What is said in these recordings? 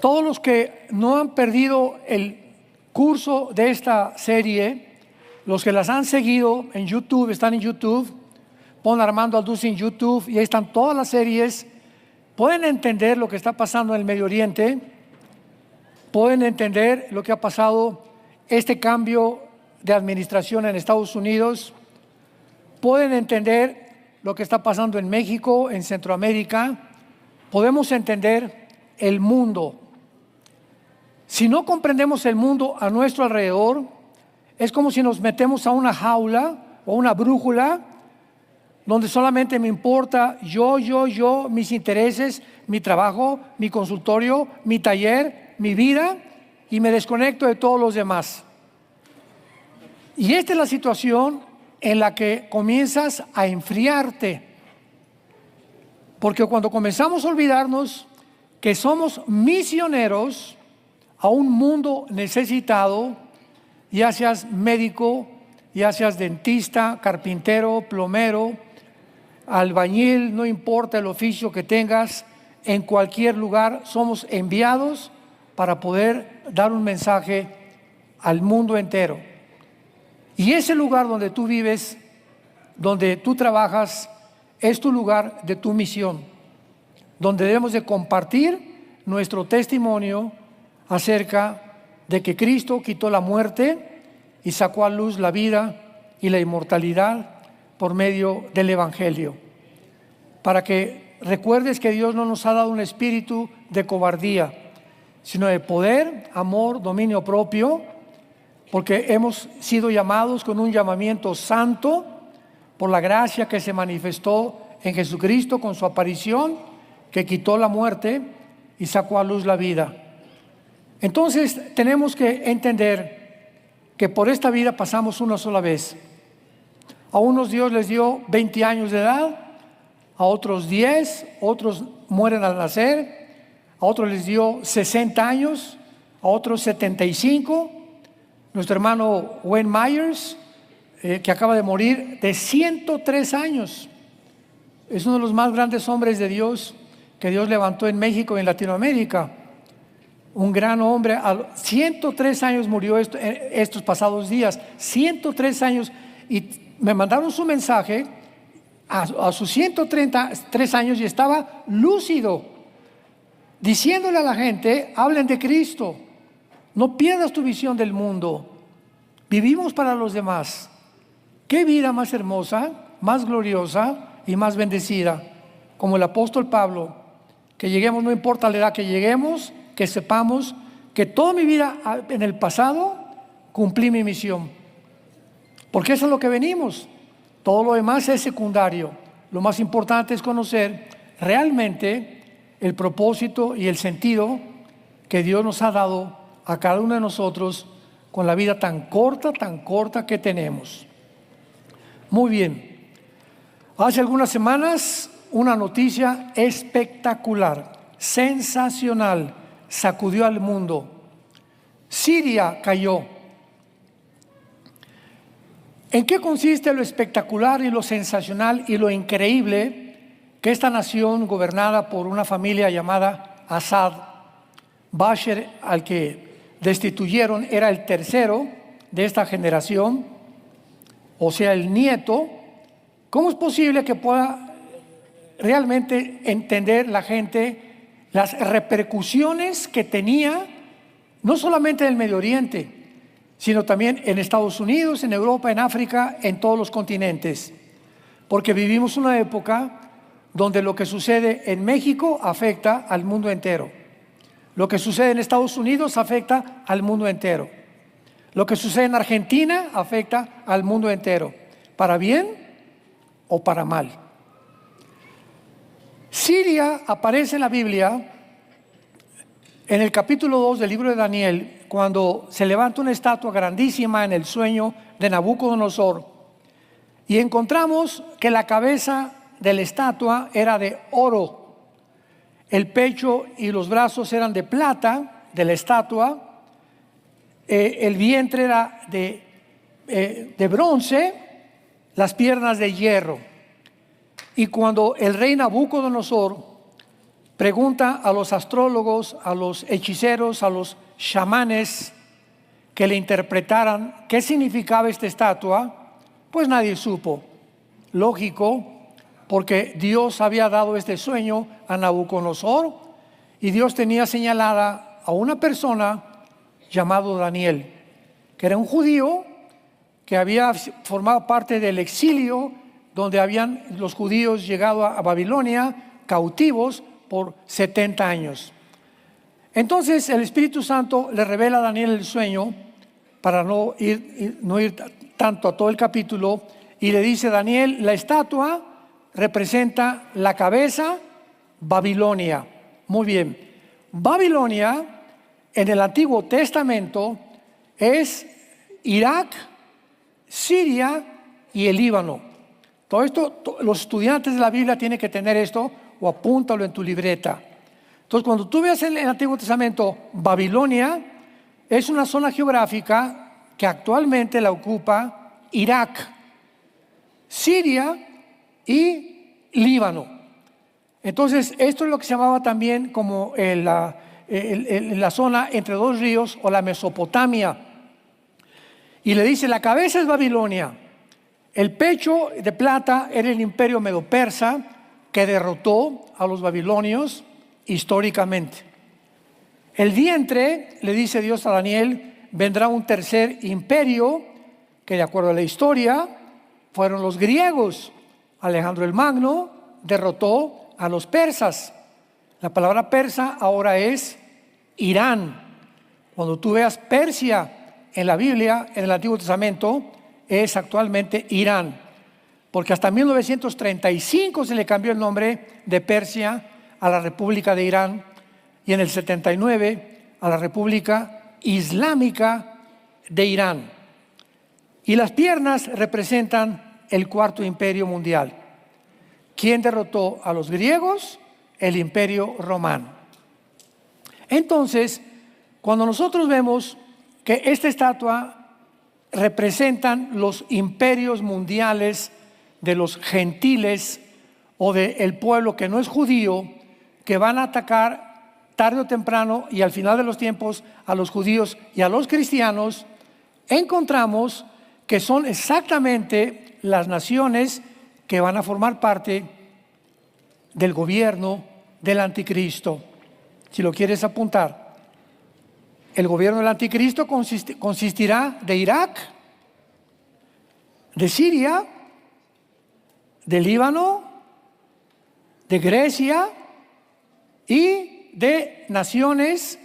Todos los que no han perdido el curso de esta serie, los que las han seguido en YouTube, están en YouTube, pon Armando Alducin en YouTube y ahí están todas las series, pueden entender lo que está pasando en el Medio Oriente, pueden entender lo que ha pasado, este cambio de administración en Estados Unidos, pueden entender lo que está pasando en México, en Centroamérica, podemos entender el mundo. Si no comprendemos el mundo a nuestro alrededor, es como si nos metemos a una jaula o una brújula donde solamente me importa yo, mis intereses, mi trabajo, mi consultorio, mi taller, mi vida, y me desconecto de todos los demás. Y esta es la situación en la que comienzas a enfriarte, porque cuando comenzamos a olvidarnos que somos misioneros a un mundo necesitado, ya seas médico, ya seas dentista, carpintero, plomero, albañil, no importa el oficio que tengas, en cualquier lugar somos enviados para poder dar un mensaje al mundo entero. Y ese lugar donde tú vives, donde tú trabajas, es tu lugar de tu misión, donde debemos de compartir nuestro testimonio acerca de que Cristo quitó la muerte y sacó a luz la vida y la inmortalidad por medio del Evangelio. Para que recuerdes que Dios no nos ha dado un espíritu de cobardía, sino de poder, amor, dominio propio, porque hemos sido llamados con un llamamiento santo por la gracia que se manifestó en Jesucristo con su aparición, que quitó la muerte y sacó a luz la vida. Entonces tenemos que entender que por esta vida pasamos una sola vez. A unos Dios les dio 20 años de edad, a otros 10, otros mueren al nacer, a otros les dio 60 años, a otros 75. Nuestro hermano Wayne Myers, que acaba de morir, de 103 años. Es uno de los más grandes hombres de Dios que Dios levantó en México y en Latinoamérica. Un gran hombre, a 103 años murió estos pasados días, 103 años, y me mandaron su mensaje a sus 133 años y estaba lúcido, diciéndole a la gente, hablen de Cristo, no pierdas tu visión del mundo, vivimos para los demás. Qué vida más hermosa, más gloriosa y más bendecida, como el apóstol Pablo, que lleguemos, no importa la edad que lleguemos, que sepamos que toda mi vida en el pasado cumplí mi misión, porque eso es lo que venimos. Todo lo demás es secundario. Lo más importante es conocer realmente el propósito y el sentido que Dios nos ha dado a cada uno de nosotros con la vida tan corta que tenemos. Muy bien. Hace algunas semanas una noticia espectacular, sensacional, sacudió al mundo. Siria cayó. ¿En qué consiste lo espectacular y lo sensacional y lo increíble que esta nación gobernada por una familia llamada Assad, Bashar, al que destituyeron, era el tercero de esta generación, o sea, el nieto? ¿Cómo es posible que pueda realmente entender la gente las repercusiones que tenía, no solamente en el Medio Oriente, sino también en Estados Unidos, en Europa, en África, en todos los continentes? Porque vivimos una época donde lo que sucede en México afecta al mundo entero. Lo que sucede en Estados Unidos afecta al mundo entero. Lo que sucede en Argentina afecta al mundo entero, para bien o para mal. Siria aparece en la Biblia en el capítulo 2 del libro de Daniel, cuando se levanta una estatua grandísima en el sueño de Nabucodonosor, y encontramos que la cabeza de la estatua era de oro, el pecho y los brazos eran de plata de la estatua, el vientre era de bronce, las piernas de hierro. Y cuando el rey Nabucodonosor pregunta a los astrólogos, a los hechiceros, a los chamanes que le interpretaran qué significaba esta estatua, pues nadie supo. Lógico, porque Dios había dado este sueño a Nabucodonosor y Dios tenía señalada a una persona llamado Daniel, que era un judío que había formado parte del exilio donde habían los judíos llegado a Babilonia cautivos por 70 años. Entonces el Espíritu Santo le revela a Daniel el sueño, para no ir tanto a todo el capítulo, y le dice: Daniel, la estatua representa la cabeza, Babilonia. Muy bien, Babilonia en el Antiguo Testamento es Irak, Siria y el Líbano. Todo esto, los estudiantes de la Biblia tienen que tener esto, o apúntalo en tu libreta. Entonces, cuando tú veas en el Antiguo Testamento Babilonia, es una zona geográfica que actualmente la ocupa Irak, Siria y Líbano. Entonces, esto es lo que se llamaba también como la zona entre dos ríos, o la Mesopotamia. Y le dice: la cabeza es Babilonia, el pecho de plata era el imperio medo-persa, que derrotó a los babilonios históricamente. El vientre, le dice Dios a Daniel, vendrá un tercer imperio, que de acuerdo a la historia fueron los griegos. Alejandro el Magno derrotó a los persas. La palabra persa ahora es Irán. Cuando tú veas Persia en la Biblia, en el Antiguo Testamento, es actualmente Irán, porque hasta 1935 se le cambió el nombre de Persia a la República de Irán, y en el 79 a la República Islámica de Irán. Y las piernas representan el cuarto imperio mundial. ¿Quién derrotó a los griegos? El imperio romano. Entonces, cuando nosotros vemos que esta estatua representan los imperios mundiales de los gentiles o del pueblo que no es judío, que van a atacar tarde o temprano y al final de los tiempos a los judíos y a los cristianos, encontramos que son exactamente las naciones que van a formar parte del gobierno del anticristo. Si lo quieres apuntar, el gobierno del anticristo consistirá de Irak, de Siria, de Líbano, de Grecia y de naciones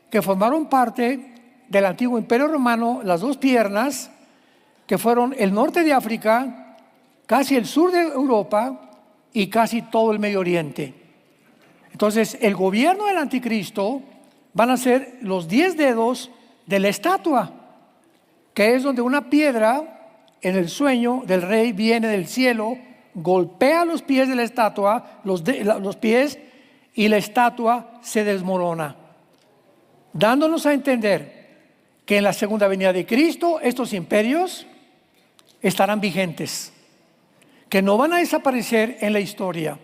que formaron parte del antiguo imperio romano, las dos piernas, que fueron el norte de África, casi el sur de Europa y casi todo el Medio Oriente. Entonces, el gobierno del anticristo van a ser los 10 dedos de la estatua, que es donde una piedra en el sueño del rey viene del cielo, golpea los pies de la estatua, los pies, y la estatua se desmorona, dándonos a entender que en la segunda venida de Cristo estos imperios estarán vigentes, que no van a desaparecer en la historia.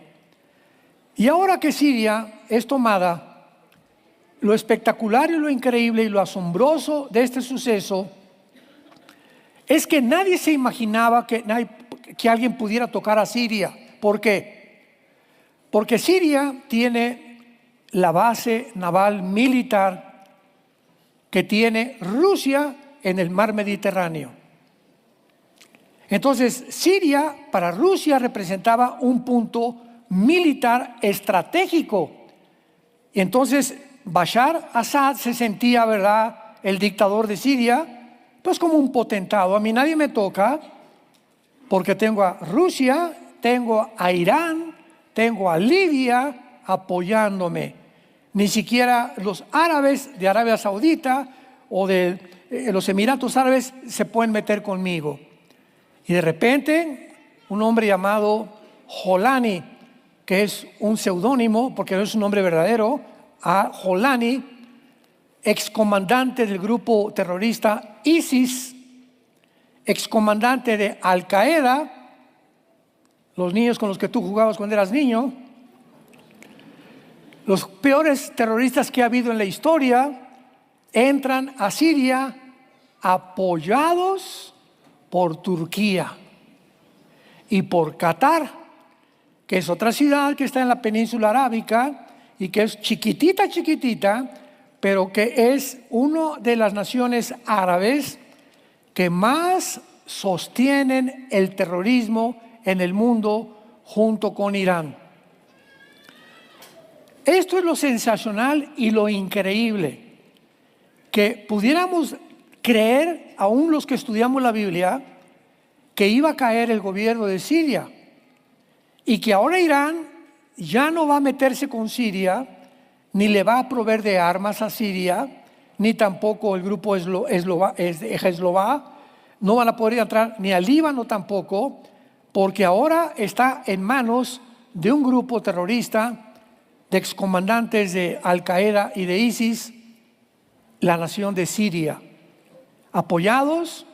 Y ahora que Siria es tomada, lo espectacular y lo increíble y lo asombroso de este suceso es que nadie se imaginaba que alguien pudiera tocar a Siria. ¿Por qué? Porque Siria tiene la base naval militar que tiene Rusia en el mar Mediterráneo. Entonces, Siria para Rusia representaba un punto militar estratégico. Y entonces Bashar Assad se sentía, ¿verdad?, el dictador de Siria, pues como un potentado. A mí nadie me toca, porque tengo a Rusia, tengo a Irán, tengo a Libia apoyándome. Ni siquiera los árabes de Arabia Saudita o de los Emiratos Árabes se pueden meter conmigo. Y de repente, un hombre llamado Jolani, que es un seudónimo, porque no es un nombre verdadero, a Jolani, excomandante del grupo terrorista ISIS, excomandante de Al Qaeda, los niños con los que tú jugabas cuando eras niño, Los peores terroristas que ha habido en la historia entran a Siria apoyados por Turquía y por Qatar, que es otra ciudad que está en la península arábica y que es chiquitita, pero que es una de las naciones árabes que más sostienen el terrorismo en el mundo junto con Irán. Esto es lo sensacional y lo increíble, que pudiéramos creer, aún los que estudiamos la Biblia, que iba a caer el gobierno de Siria y que ahora Irán ya no va a meterse con Siria, ni le va a proveer de armas a Siria, ni tampoco el grupo Hezbollah, no van a poder entrar ni al Líbano tampoco, porque ahora está en manos de un grupo terrorista de excomandantes de Al-Qaeda y de ISIS, la nación de Siria, apoyados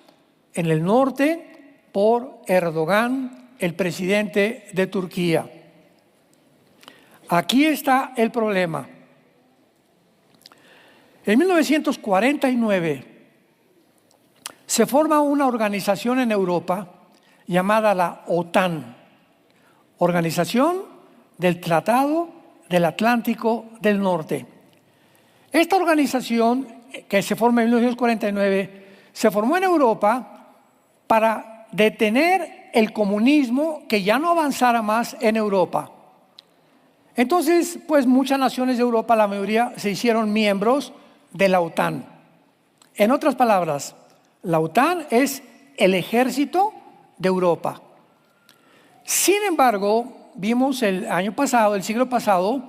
en el norte por Erdogan, el presidente de Turquía. Aquí está el problema. En 1949 se forma una organización en Europa llamada la OTAN, Organización del Tratado del Atlántico del Norte. Esta organización, que se forma en 1949, se formó en Europa para detener el comunismo que ya no avanzara más en Europa. Entonces, pues muchas naciones de Europa, la mayoría, se hicieron miembros de la OTAN. En otras palabras, la OTAN es el ejército de Europa. Sin embargo, vimos el siglo pasado,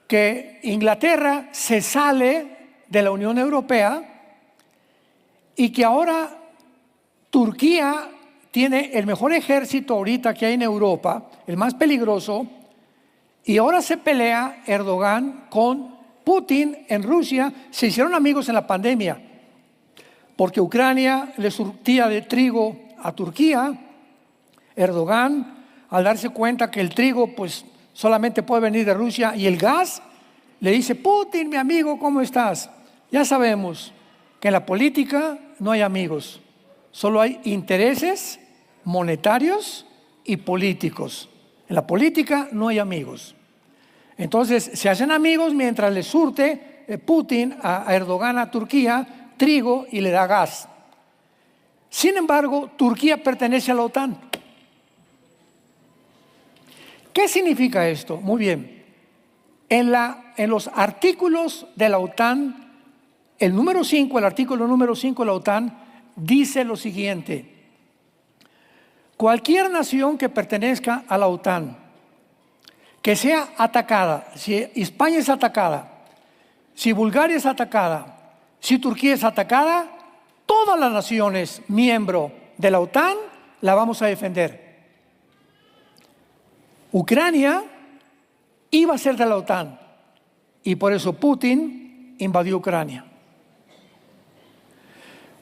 que Inglaterra se sale de la Unión Europea y que ahora Turquía tiene el mejor ejército ahorita que hay en Europa, el más peligroso, y ahora se pelea Erdogan con Putin en Rusia. Se hicieron amigos en la pandemia, porque Ucrania le surtía de trigo a Turquía. Erdogan, al darse cuenta que el trigo pues solamente puede venir de Rusia y el gas, le dice: Putin, mi amigo, ¿cómo estás? Ya sabemos que en la política no hay amigos, solo hay intereses monetarios y políticos. En la política no hay amigos. Entonces se hacen amigos mientras le surte Putin a Erdogan, a Turquía, trigo y le da gas. Sin embargo, Turquía pertenece a la OTAN. ¿Qué significa esto? Muy bien. En los artículos de la OTAN, el artículo número 5 de la OTAN dice lo siguiente: cualquier nación que pertenezca a la OTAN, que sea atacada, si España es atacada, si Bulgaria es atacada, si Turquía es atacada, todas las naciones miembros de la OTAN la vamos a defender. Ucrania iba a ser de la OTAN y por eso Putin invadió Ucrania.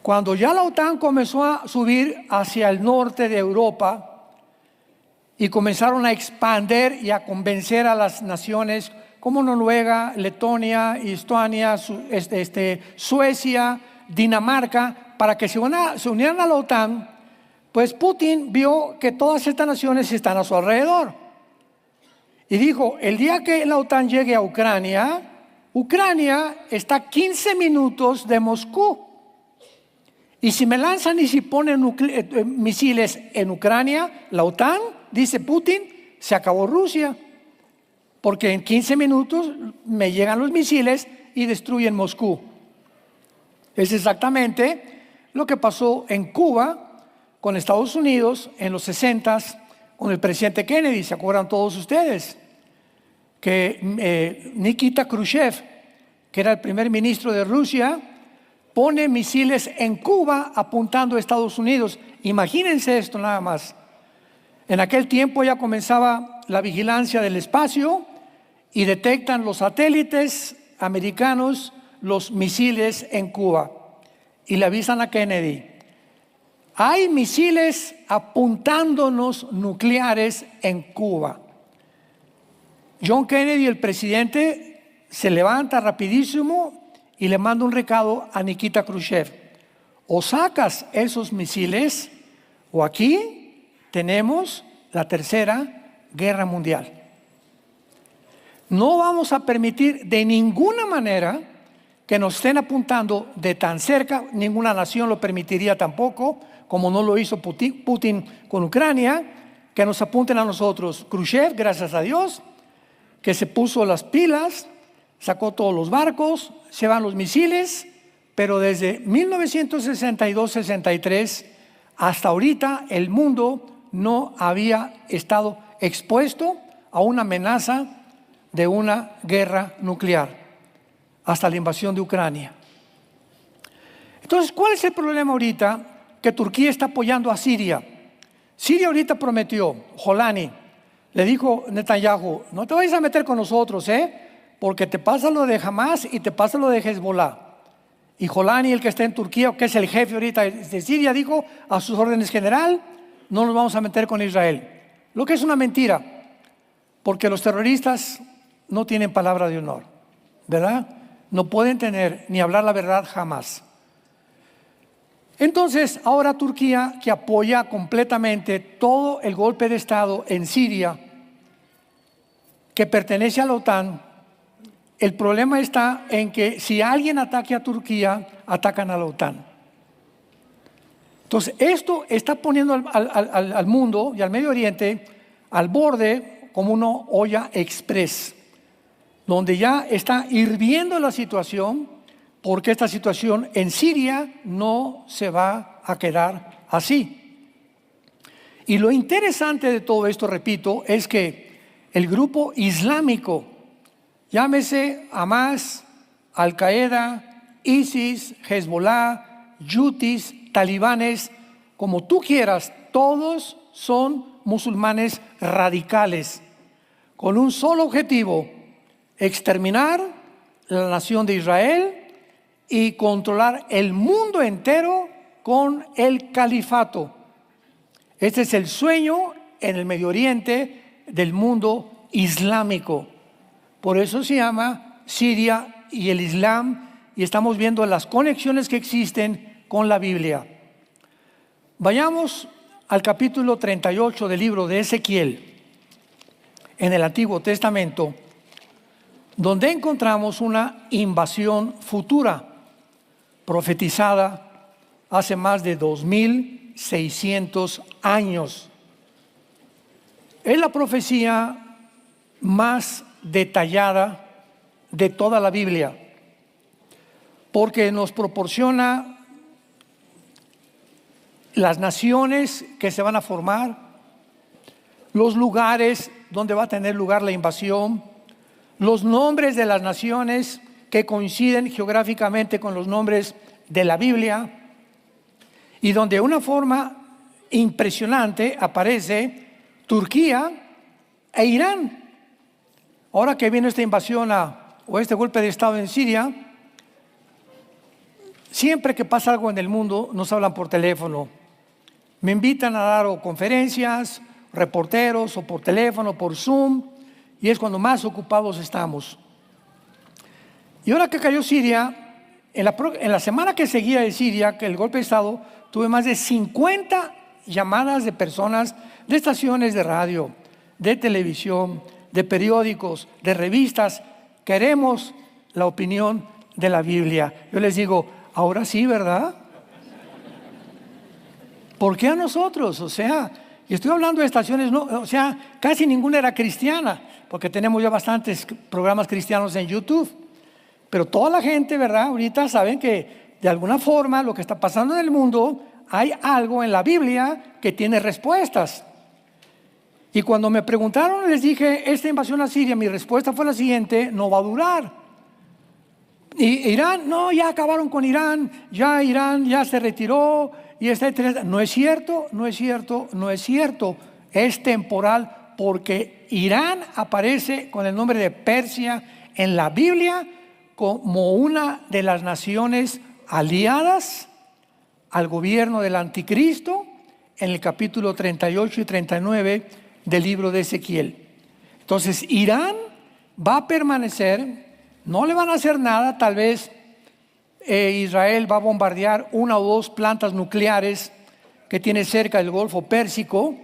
Cuando ya la OTAN comenzó a subir hacia el norte de Europa y comenzaron a expandir y a convencer a las naciones como Noruega, Letonia, Estonia, Suecia, Dinamarca, para que se unieran a la OTAN, pues Putin vio que todas estas naciones están a su alrededor. Y dijo: el día que la OTAN llegue a Ucrania, Ucrania está a 15 minutos de Moscú. Y si me lanzan y si ponen misiles en Ucrania, la OTAN, dice Putin, se acabó Rusia. Porque en 15 minutos me llegan los misiles y destruyen Moscú. Es exactamente lo que pasó en Cuba con Estados Unidos en los 60s con el presidente Kennedy. ¿Se acuerdan todos ustedes? Que Nikita Khrushchev, que era el primer ministro de Rusia, pone misiles en Cuba apuntando a Estados Unidos. Imagínense esto nada más. En aquel tiempo ya comenzaba la vigilancia del espacio y detectan los satélites americanos los misiles en Cuba y le avisan a Kennedy: hay misiles apuntándonos nucleares en Cuba. John Kennedy, el presidente, se levanta rapidísimo y le manda un recado a Nikita Khrushchev: o sacas esos misiles o aquí tenemos la tercera guerra mundial. No vamos a permitir de ninguna manera que nos estén apuntando de tan cerca. Ninguna nación lo permitiría tampoco, como no lo hizo Putin con Ucrania, que nos apunten a nosotros. Khrushchev, gracias a Dios, que se puso las pilas, sacó todos los barcos, se van los misiles, pero desde 1962-63 hasta ahorita el mundo no había estado expuesto a una amenaza de una guerra nuclear, hasta la invasión de Ucrania. Entonces, ¿cuál es el problema ahorita? Que Turquía está apoyando a Siria. Siria ahorita prometió, Jolani, le dijo Netanyahu: no te vayas a meter con nosotros, porque te pasa lo de Hamas y te pasa lo de Hezbollah. Y Jolani, el que está en Turquía, que es el jefe ahorita de Siria, dijo a sus órdenes general: no nos vamos a meter con Israel. Lo que es una mentira, porque los terroristas no tienen palabra de honor, ¿verdad? No pueden tener ni hablar la verdad jamás. Entonces, ahora Turquía, que apoya completamente todo el golpe de Estado en Siria, que pertenece a la OTAN, el problema está en que si alguien ataque a Turquía, atacan a la OTAN. Entonces, esto está poniendo al mundo y al Medio Oriente al borde como una olla express, donde ya está hirviendo la situación, porque esta situación en Siria no se va a quedar así. Y lo interesante de todo esto, repito, es que el grupo islámico, llámese Hamas, Al-Qaeda, ISIS, Hezbollah, Yutis, talibanes, como tú quieras, todos son musulmanes radicales, con un solo objetivo: exterminar la nación de Israel y controlar el mundo entero con el califato. Este es el sueño en el Medio Oriente del mundo islámico. Por eso se llama Siria y el Islam, y estamos viendo las conexiones que existen con la Biblia. Vayamos al capítulo 38 del libro de Ezequiel, en el Antiguo Testamento, donde encontramos una invasión futura, profetizada hace más de 2600 años. Es la profecía más detallada de toda la Biblia, porque nos proporciona las naciones que se van a formar, los lugares donde va a tener lugar la invasión, los nombres de las naciones que coinciden geográficamente con los nombres de la Biblia, y donde de una forma impresionante aparece Turquía e Irán. Ahora que viene esta invasión o este golpe de Estado en Siria, siempre que pasa algo en el mundo nos hablan por teléfono. Me invitan a dar conferencias, reporteros, o por teléfono, por Zoom, y es cuando más ocupados estamos. Y ahora que cayó Siria, en la semana que seguía de Siria, que el golpe de Estado, tuve más de 50 llamadas de personas, de estaciones de radio, de televisión, de periódicos, de revistas. Queremos la opinión de la Biblia. Yo les digo: ahora sí, ¿verdad? ¿Por qué a nosotros? O sea, y estoy hablando de estaciones, no, o sea, casi ninguna era cristiana, porque tenemos ya bastantes programas cristianos en YouTube. Pero toda la gente, ¿verdad? Ahorita saben que de alguna forma lo que está pasando en el mundo, hay algo en la Biblia que tiene respuestas. Y cuando me preguntaron, les dije: esta invasión a Siria, mi respuesta fue la siguiente: no va a durar. Y Irán, no, ya acabaron con Irán ya se retiró, y etcétera. No es cierto, no es cierto, no es cierto. Es temporal, porque Irán aparece con el nombre de Persia en la Biblia como una de las naciones aliadas al gobierno del anticristo, en el capítulo 38 y 39 del libro de Ezequiel. Entonces, Irán va a permanecer, no le van a hacer nada, tal vez Israel va a bombardear una o dos plantas nucleares que tiene cerca del Golfo Pérsico,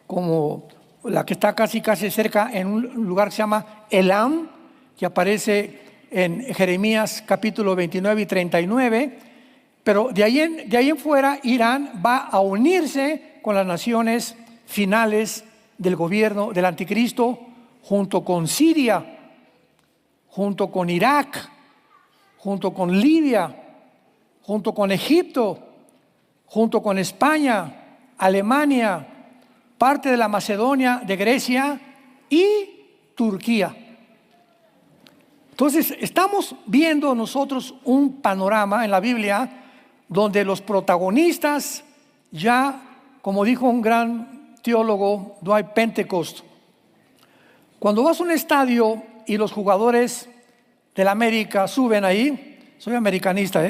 como la que está casi cerca en un lugar que se llama Elam, que aparece en Jeremías capítulo 29 y 39, pero de ahí en fuera Irán va a unirse con las naciones finales del gobierno del anticristo, junto con Siria, junto con Irak, junto con Libia, junto con Egipto, junto con España, Alemania, parte de la Macedonia, de Grecia y Turquía. Entonces, estamos viendo nosotros un panorama en la Biblia donde los protagonistas ya, como dijo un gran teólogo, Dwight Pentecost, cuando vas a un estadio y los jugadores del América suben ahí, soy americanista,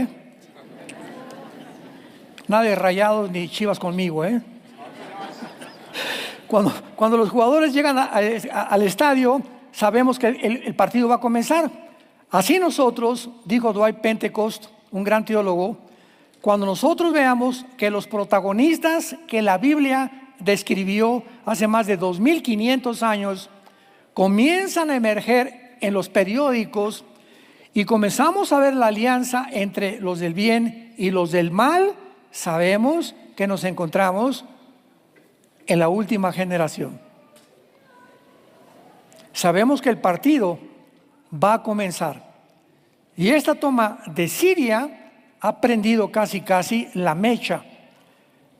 nada de Rayados ni Chivas conmigo, Cuando los jugadores llegan al estadio, sabemos que el partido va a comenzar. Así nosotros, dijo Dwight Pentecost, un gran teólogo, cuando nosotros veamos que los protagonistas que la Biblia describió hace más de 2500 años comienzan a emerger en los periódicos y comenzamos a ver la alianza entre los del bien y los del mal, sabemos que nos encontramos en la última generación. Sabemos que el partido va a comenzar. Y esta toma de Siria ha prendido casi la mecha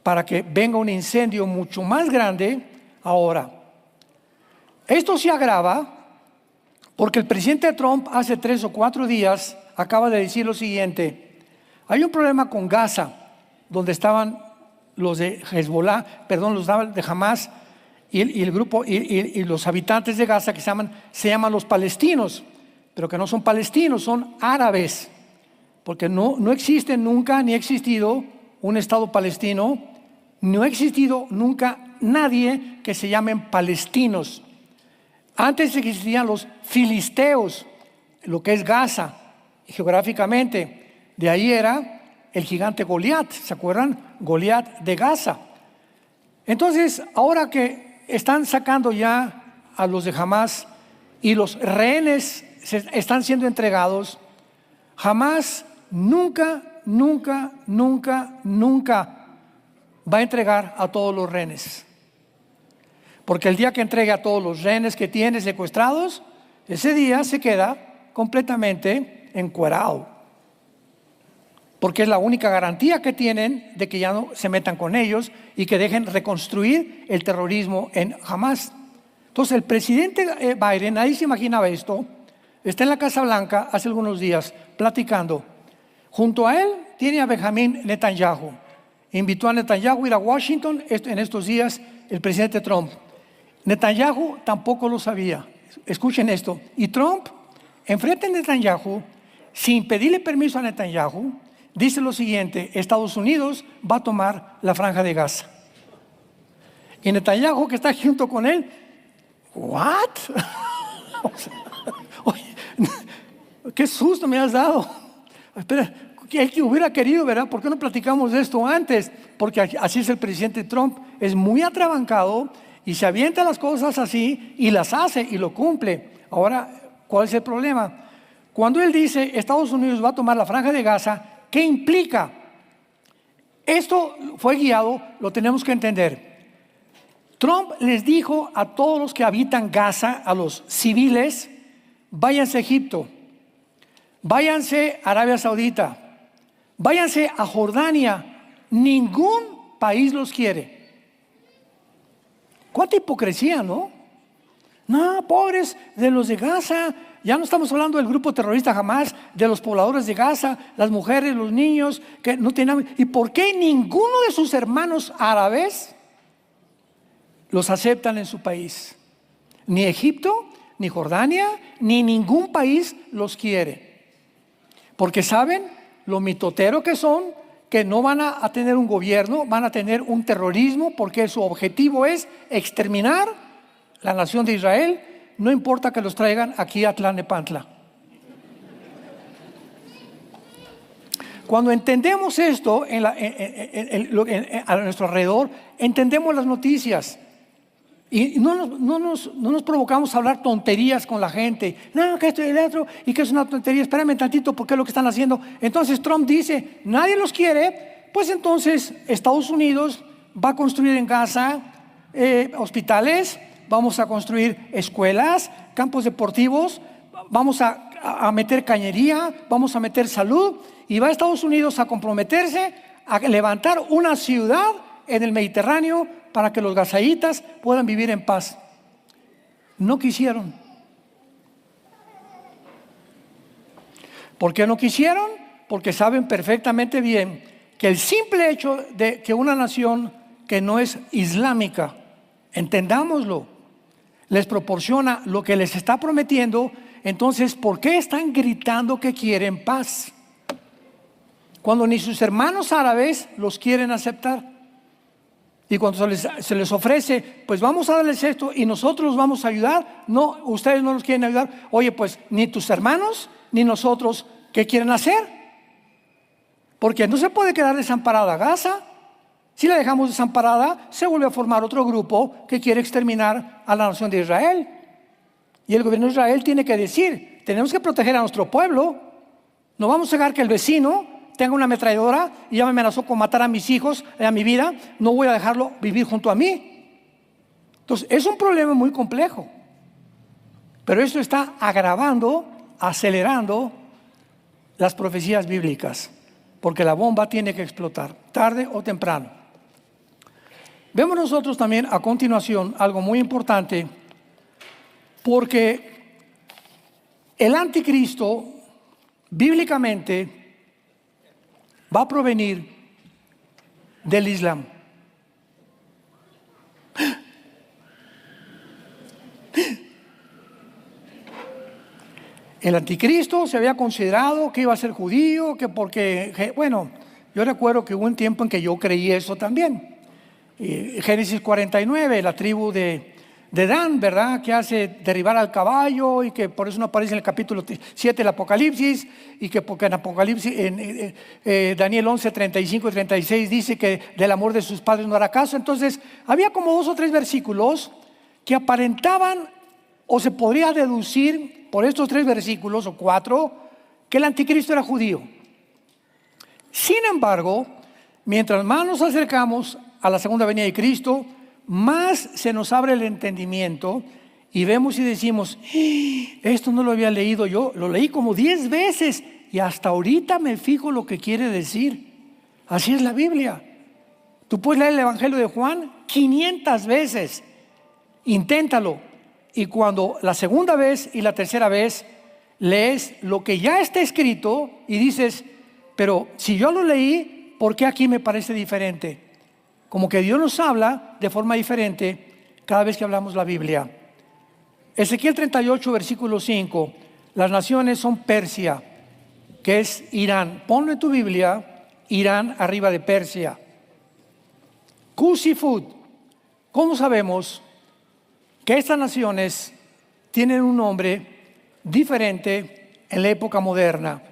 para que venga un incendio mucho más grande ahora. Esto se agrava porque el presidente Trump hace 3 o 4 días acaba de decir lo siguiente: hay un problema con Gaza, donde estaban los de Hezbollah, los de Hamas y el grupo y los habitantes de Gaza que se llaman los palestinos, pero que no son palestinos, son árabes, porque no existe nunca ni ha existido un Estado palestino, no ha existido nunca nadie que se llamen palestinos. Antes existían los filisteos, lo que es Gaza, geográficamente, de ahí era el gigante Goliat, ¿se acuerdan? Goliat de Gaza. Entonces, ahora que están sacando ya a los de Hamas y los rehenes están siendo entregados, Hamas nunca va a entregar a todos los rehenes. Porque el día que entregue a todos los rehenes que tiene secuestrados, ese día se queda completamente encuerado. Porque es la única garantía que tienen de que ya no se metan con ellos y que dejen reconstruir el terrorismo en Hamas. Entonces el presidente Biden, nadie se imaginaba esto, está en la Casa Blanca hace algunos días platicando. Junto a él tiene a Benjamín Netanyahu. Invitó a Netanyahu a ir a Washington en estos días el presidente Trump. Netanyahu tampoco lo sabía. Escuchen esto. Y Trump, enfrente de Netanyahu, sin pedirle permiso a Netanyahu, dice lo siguiente: Estados Unidos va a tomar la franja de Gaza. Y Netanyahu, que está junto con él, ¿what? Oye, qué susto me has dado. Espera, él que hubiera querido, ¿verdad? ¿Por qué no platicamos de esto antes? Porque así es el presidente Trump, es muy atrabancado y se avienta las cosas así y las hace y lo cumple. Ahora, ¿cuál es el problema? Cuando él dice Estados Unidos va a tomar la franja de Gaza, ¿qué implica? Esto fue guiado, lo tenemos que entender. Trump les dijo a todos los que habitan Gaza, a los civiles: váyanse a Egipto, váyanse a Arabia Saudita, váyanse a Jordania, ningún país los quiere. ¿Cuánta hipocresía, no? No, pobres de los de Gaza. Ya no estamos hablando del grupo terrorista Hamas, de los pobladores de Gaza, las mujeres, los niños que no tienen. ¿Y por qué ninguno de sus hermanos árabes los aceptan en su país? Ni Egipto, ni Jordania, ni ningún país los quiere. Porque saben lo mitotero que son, que no van a tener un gobierno, van a tener un terrorismo, porque su objetivo es exterminar la nación de Israel, no importa que los traigan aquí a Tlalnepantla. Cuando entendemos esto a nuestro alrededor, entendemos las noticias. Y no nos provocamos a hablar tonterías con la gente. No, que esto y el otro, y que es una tontería. Espérame tantito, porque es lo que están haciendo. Entonces Trump dice, nadie los quiere. Pues entonces Estados Unidos va a construir en Gaza hospitales, vamos a construir escuelas, campos deportivos, vamos a meter cañería, vamos a meter salud. Y va a Estados Unidos a comprometerse a levantar una ciudad en el Mediterráneo para que los gazaítas puedan vivir en paz. No quisieron. ¿Por qué no quisieron? Porque saben perfectamente bien que el simple hecho de que una nación que no es islámica, entendámoslo, les proporciona lo que les está prometiendo, entonces, ¿por qué están gritando que quieren paz? Cuando ni sus hermanos árabes los quieren aceptar. Y cuando se les ofrece, pues vamos a darles esto y nosotros los vamos a ayudar. No, ustedes no nos quieren ayudar. Oye, pues ni tus hermanos ni nosotros, ¿qué quieren hacer? Porque no se puede quedar desamparada Gaza. Si la dejamos desamparada, se vuelve a formar otro grupo que quiere exterminar a la nación de Israel. Y el gobierno de Israel tiene que decir, tenemos que proteger a nuestro pueblo. No vamos a dejar que el vecino tenga una ametralladora y ya me amenazó con matar a mis hijos, a mi vida, no voy a dejarlo vivir junto a mí. Entonces, es un problema muy complejo. Pero esto está agravando, acelerando las profecías bíblicas, porque la bomba tiene que explotar, tarde o temprano. Vemos nosotros también a continuación algo muy importante, porque el anticristo, bíblicamente, va a provenir del Islam. El anticristo se había considerado que iba a ser judío, que porque, bueno, yo recuerdo que hubo un tiempo en que yo creí eso también. Génesis 49, la tribu de Dan, ¿verdad? Que hace derribar al caballo y que por eso no aparece en el capítulo 7 del Apocalipsis, y que porque en Apocalipsis, Daniel 11, 35 y 36 dice que del amor de sus padres no hará caso. Entonces había como 2 o 3 versículos que aparentaban, o se podría deducir por estos 3 versículos o 4, que el anticristo era judío. Sin embargo, mientras más nos acercamos a la segunda venida de Cristo, más se nos abre el entendimiento y vemos y decimos, esto no lo había leído yo, lo leí como 10 veces y hasta ahorita me fijo lo que quiere decir. Así es la Biblia. Tú puedes leer el Evangelio de Juan 500 veces, inténtalo, y cuando la segunda vez y la tercera vez lees lo que ya está escrito y dices, pero si yo lo leí, ¿por qué aquí me parece diferente? Como que Dios nos habla de forma diferente cada vez que hablamos la Biblia. Ezequiel 38, versículo 5. Las naciones son Persia, que es Irán. Ponlo en tu Biblia, Irán arriba de Persia. Cus y Fud. ¿Cómo sabemos que estas naciones tienen un nombre diferente en la época moderna?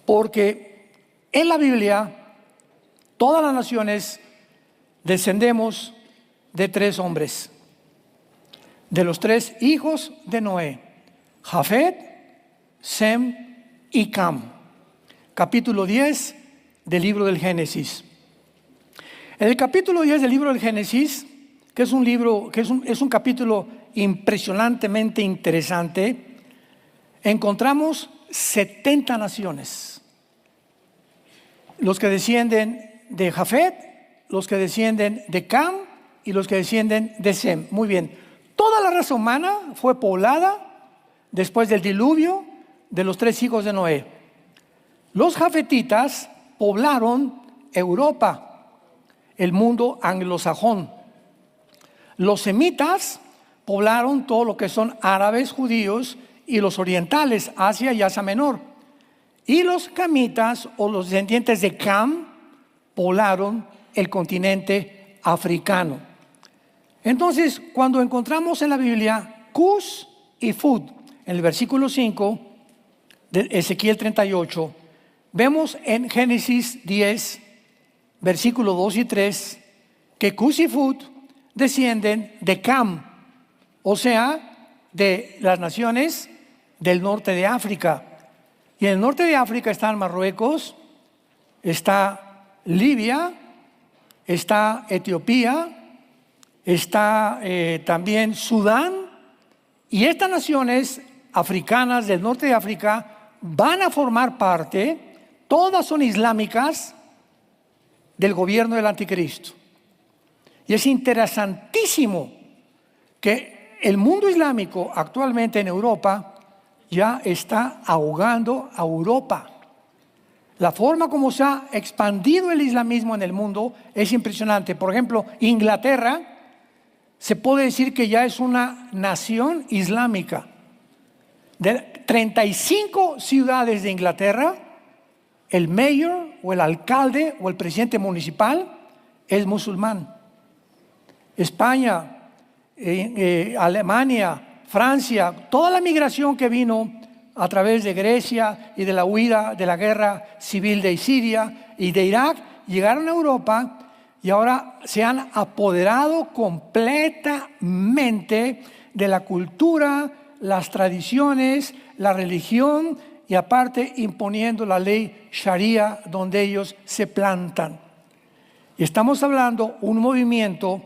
Porque en la Biblia todas las naciones descendemos de 3 hombres, de los 3 hijos de Noé, Jafet, Sem y Cam. Capítulo 10 del libro del Génesis. En el capítulo 10 del libro del Génesis, que es un libro, es un capítulo impresionantemente interesante, encontramos 70 naciones. Los que descienden de Jafet, los que descienden de Cam y los que descienden de Sem. Muy bien. Toda la raza humana fue poblada después del diluvio de los 3 hijos de Noé. Los jafetitas poblaron Europa, el mundo anglosajón. Los semitas poblaron todo lo que son árabes, judíos y los orientales, Asia y Asia Menor. Y los camitas o los descendientes de Cam poblaron el continente africano. Entonces, cuando encontramos en la Biblia Cus y Fud. En el versículo 5 de Ezequiel 38, vemos en Génesis 10, versículo 2 y 3, que Cus y Fud descienden de Cam, o sea, de las naciones del norte de África. Y en el norte de África están Marruecos, está Libia, está Etiopía, está también Sudán, y estas naciones africanas del norte de África van a formar parte, todas son islámicas, del gobierno del anticristo. Y es interesantísimo que el mundo islámico actualmente en Europa ya está ahogando a Europa. La forma como se ha expandido el islamismo en el mundo es impresionante. Por ejemplo, Inglaterra se puede decir que ya es una nación islámica. De 35 ciudades de Inglaterra, el mayor o el alcalde o el presidente municipal es musulmán. España, Alemania, Francia, toda la migración que vino a través de Grecia y de la huida de la guerra civil de Siria y de Irak, llegaron a Europa y ahora se han apoderado completamente de la cultura, las tradiciones, la religión y aparte imponiendo la ley Sharia donde ellos se plantan. Y estamos hablando de un movimiento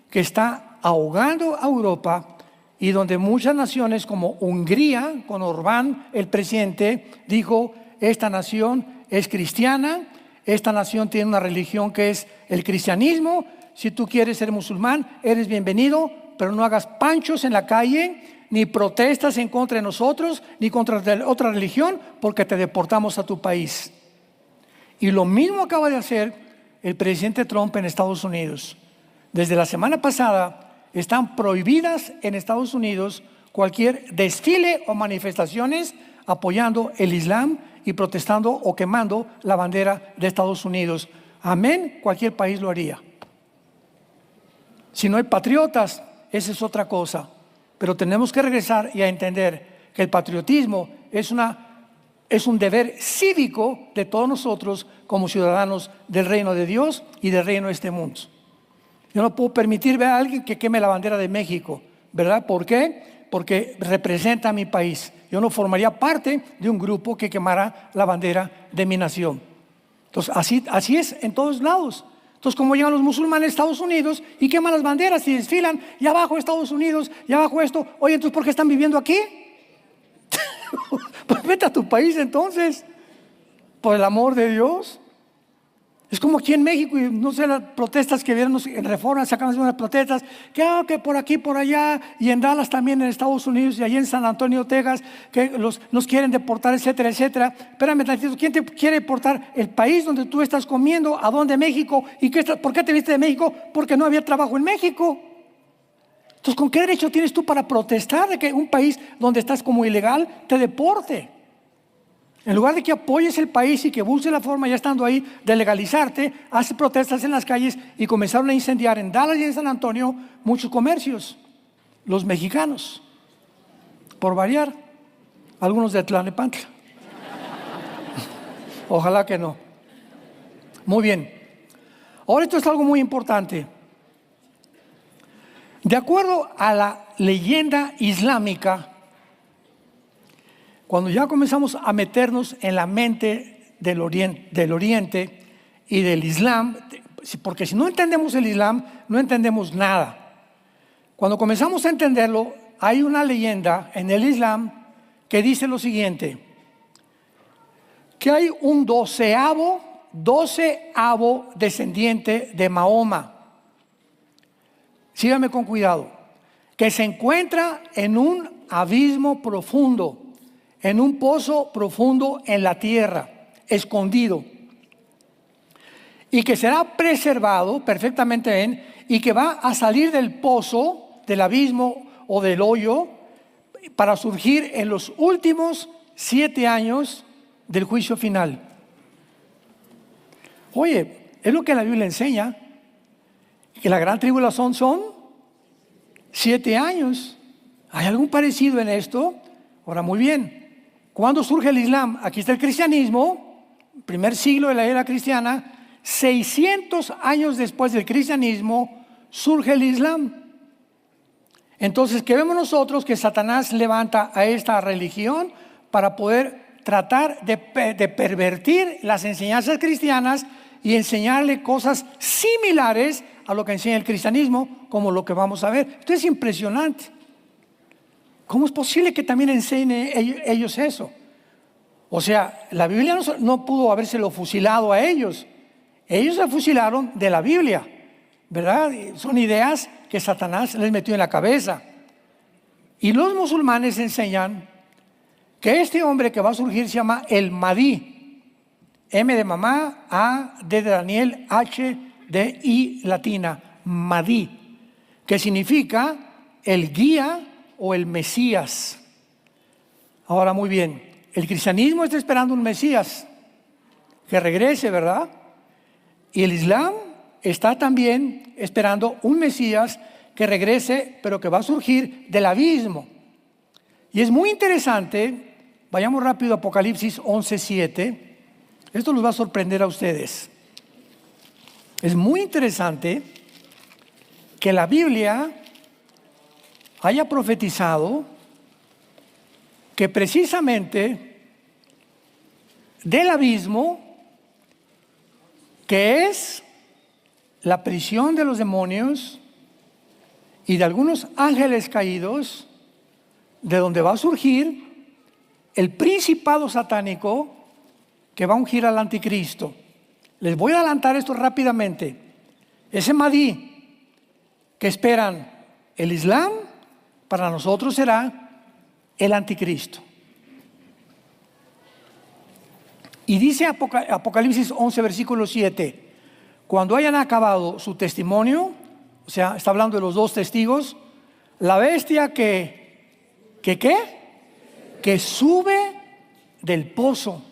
que está ahogando a Europa y donde muchas naciones como Hungría, con Orbán, el presidente, dijo, esta nación es cristiana, esta nación tiene una religión que es el cristianismo, si tú quieres ser musulmán, eres bienvenido, pero no hagas panchos en la calle, ni protestas en contra de nosotros, ni contra otra religión, porque te deportamos a tu país. Y lo mismo acaba de hacer el presidente Trump en Estados Unidos. Desde la semana pasada están prohibidas en Estados Unidos cualquier desfile o manifestaciones apoyando el Islam y protestando o quemando la bandera de Estados Unidos. Amén, cualquier país lo haría. Si no hay patriotas, esa es otra cosa. Pero tenemos que regresar y a entender que el patriotismo es un deber cívico de todos nosotros como ciudadanos del reino de Dios y del reino de este mundo. Yo no puedo permitir ver a alguien que queme la bandera de México, ¿verdad? ¿Por qué? Porque representa a mi país. Yo no formaría parte de un grupo que quemara la bandera de mi nación. Entonces, así es en todos lados. Entonces, como llegan los musulmanes a Estados Unidos y queman las banderas y desfilan, y abajo Estados Unidos, y abajo esto, oye, entonces, ¿por qué están viviendo aquí? Pues vete a tu país entonces, por el amor de Dios. Es como aquí en México, y no sé, las protestas que vieron en Reforma, sacan unas protestas, que por aquí, por allá, y en Dallas también en Estados Unidos, y allí en San Antonio, Texas, que nos quieren deportar, etcétera, etcétera. Espérame tantito, ¿quién te quiere deportar? El país donde tú estás comiendo, ¿a dónde? México. ¿Y por qué te viste de México? Porque no había trabajo en México. Entonces, ¿con qué derecho tienes tú para protestar de que un país donde estás como ilegal te deporte? En lugar de que apoyes el país y que busques la forma, ya estando ahí, de legalizarte, haces protestas en las calles y comenzaron a incendiar en Dallas y en San Antonio muchos comercios, los mexicanos, por variar, algunos de Tlalnepantla. Ojalá que no. Muy bien. Ahora esto es algo muy importante. De acuerdo a la leyenda islámica, cuando ya comenzamos a meternos en la mente del Oriente y del Islam, porque si no entendemos el Islam, no entendemos nada. Cuando comenzamos a entenderlo, hay una leyenda en el Islam que dice lo siguiente, que hay un doceavo descendiente de Mahoma. Síganme con cuidado, que se encuentra en un abismo profundo, en un pozo profundo en la tierra, escondido, y que será preservado perfectamente bien, y que va a salir del pozo, del abismo o del hoyo, para surgir en los últimos 7 años del juicio final. Oye, es lo que la Biblia enseña, que la gran tribulación son 7 años. ¿Hay algún parecido en esto? Ahora, muy bien. ¿Cuándo surge el Islam? Aquí está el cristianismo, primer siglo de la era cristiana. 600 años después del cristianismo surge el Islam. Entonces, ¿qué vemos nosotros? Que Satanás levanta a esta religión para poder tratar de pervertir las enseñanzas cristianas y enseñarle cosas similares a lo que enseña el cristianismo, como lo que vamos a ver. Esto es impresionante. ¿Cómo es posible que también enseñen ellos eso? O sea, la Biblia no pudo habérselo fusilado a ellos. Ellos se fusilaron de la Biblia, ¿verdad? Son ideas que Satanás les metió en la cabeza. Y los musulmanes enseñan que este hombre que va a surgir se llama el Mahdi. M de mamá, A, D de Daniel, H, D, I latina, Mahdi, que significa el guía o el Mesías. Ahora, muy bien, el cristianismo está esperando un Mesías que regrese, ¿verdad? Y el Islam está también esperando un Mesías que regrese, pero que va a surgir del abismo. Y es muy interesante, vayamos rápido a Apocalipsis 11:7. Esto los va a sorprender a ustedes. Es muy interesante que la Biblia haya profetizado que precisamente del abismo, que es la prisión de los demonios y de algunos ángeles caídos, de donde va a surgir el principado satánico que va a ungir al anticristo. Les voy a adelantar esto rápidamente. Ese Mahdi que esperan el Islam, para nosotros será el anticristo. Y dice Apocalipsis 11, versículo 7, cuando hayan acabado su testimonio, o sea, está hablando de los dos testigos, la bestia que sube del pozo,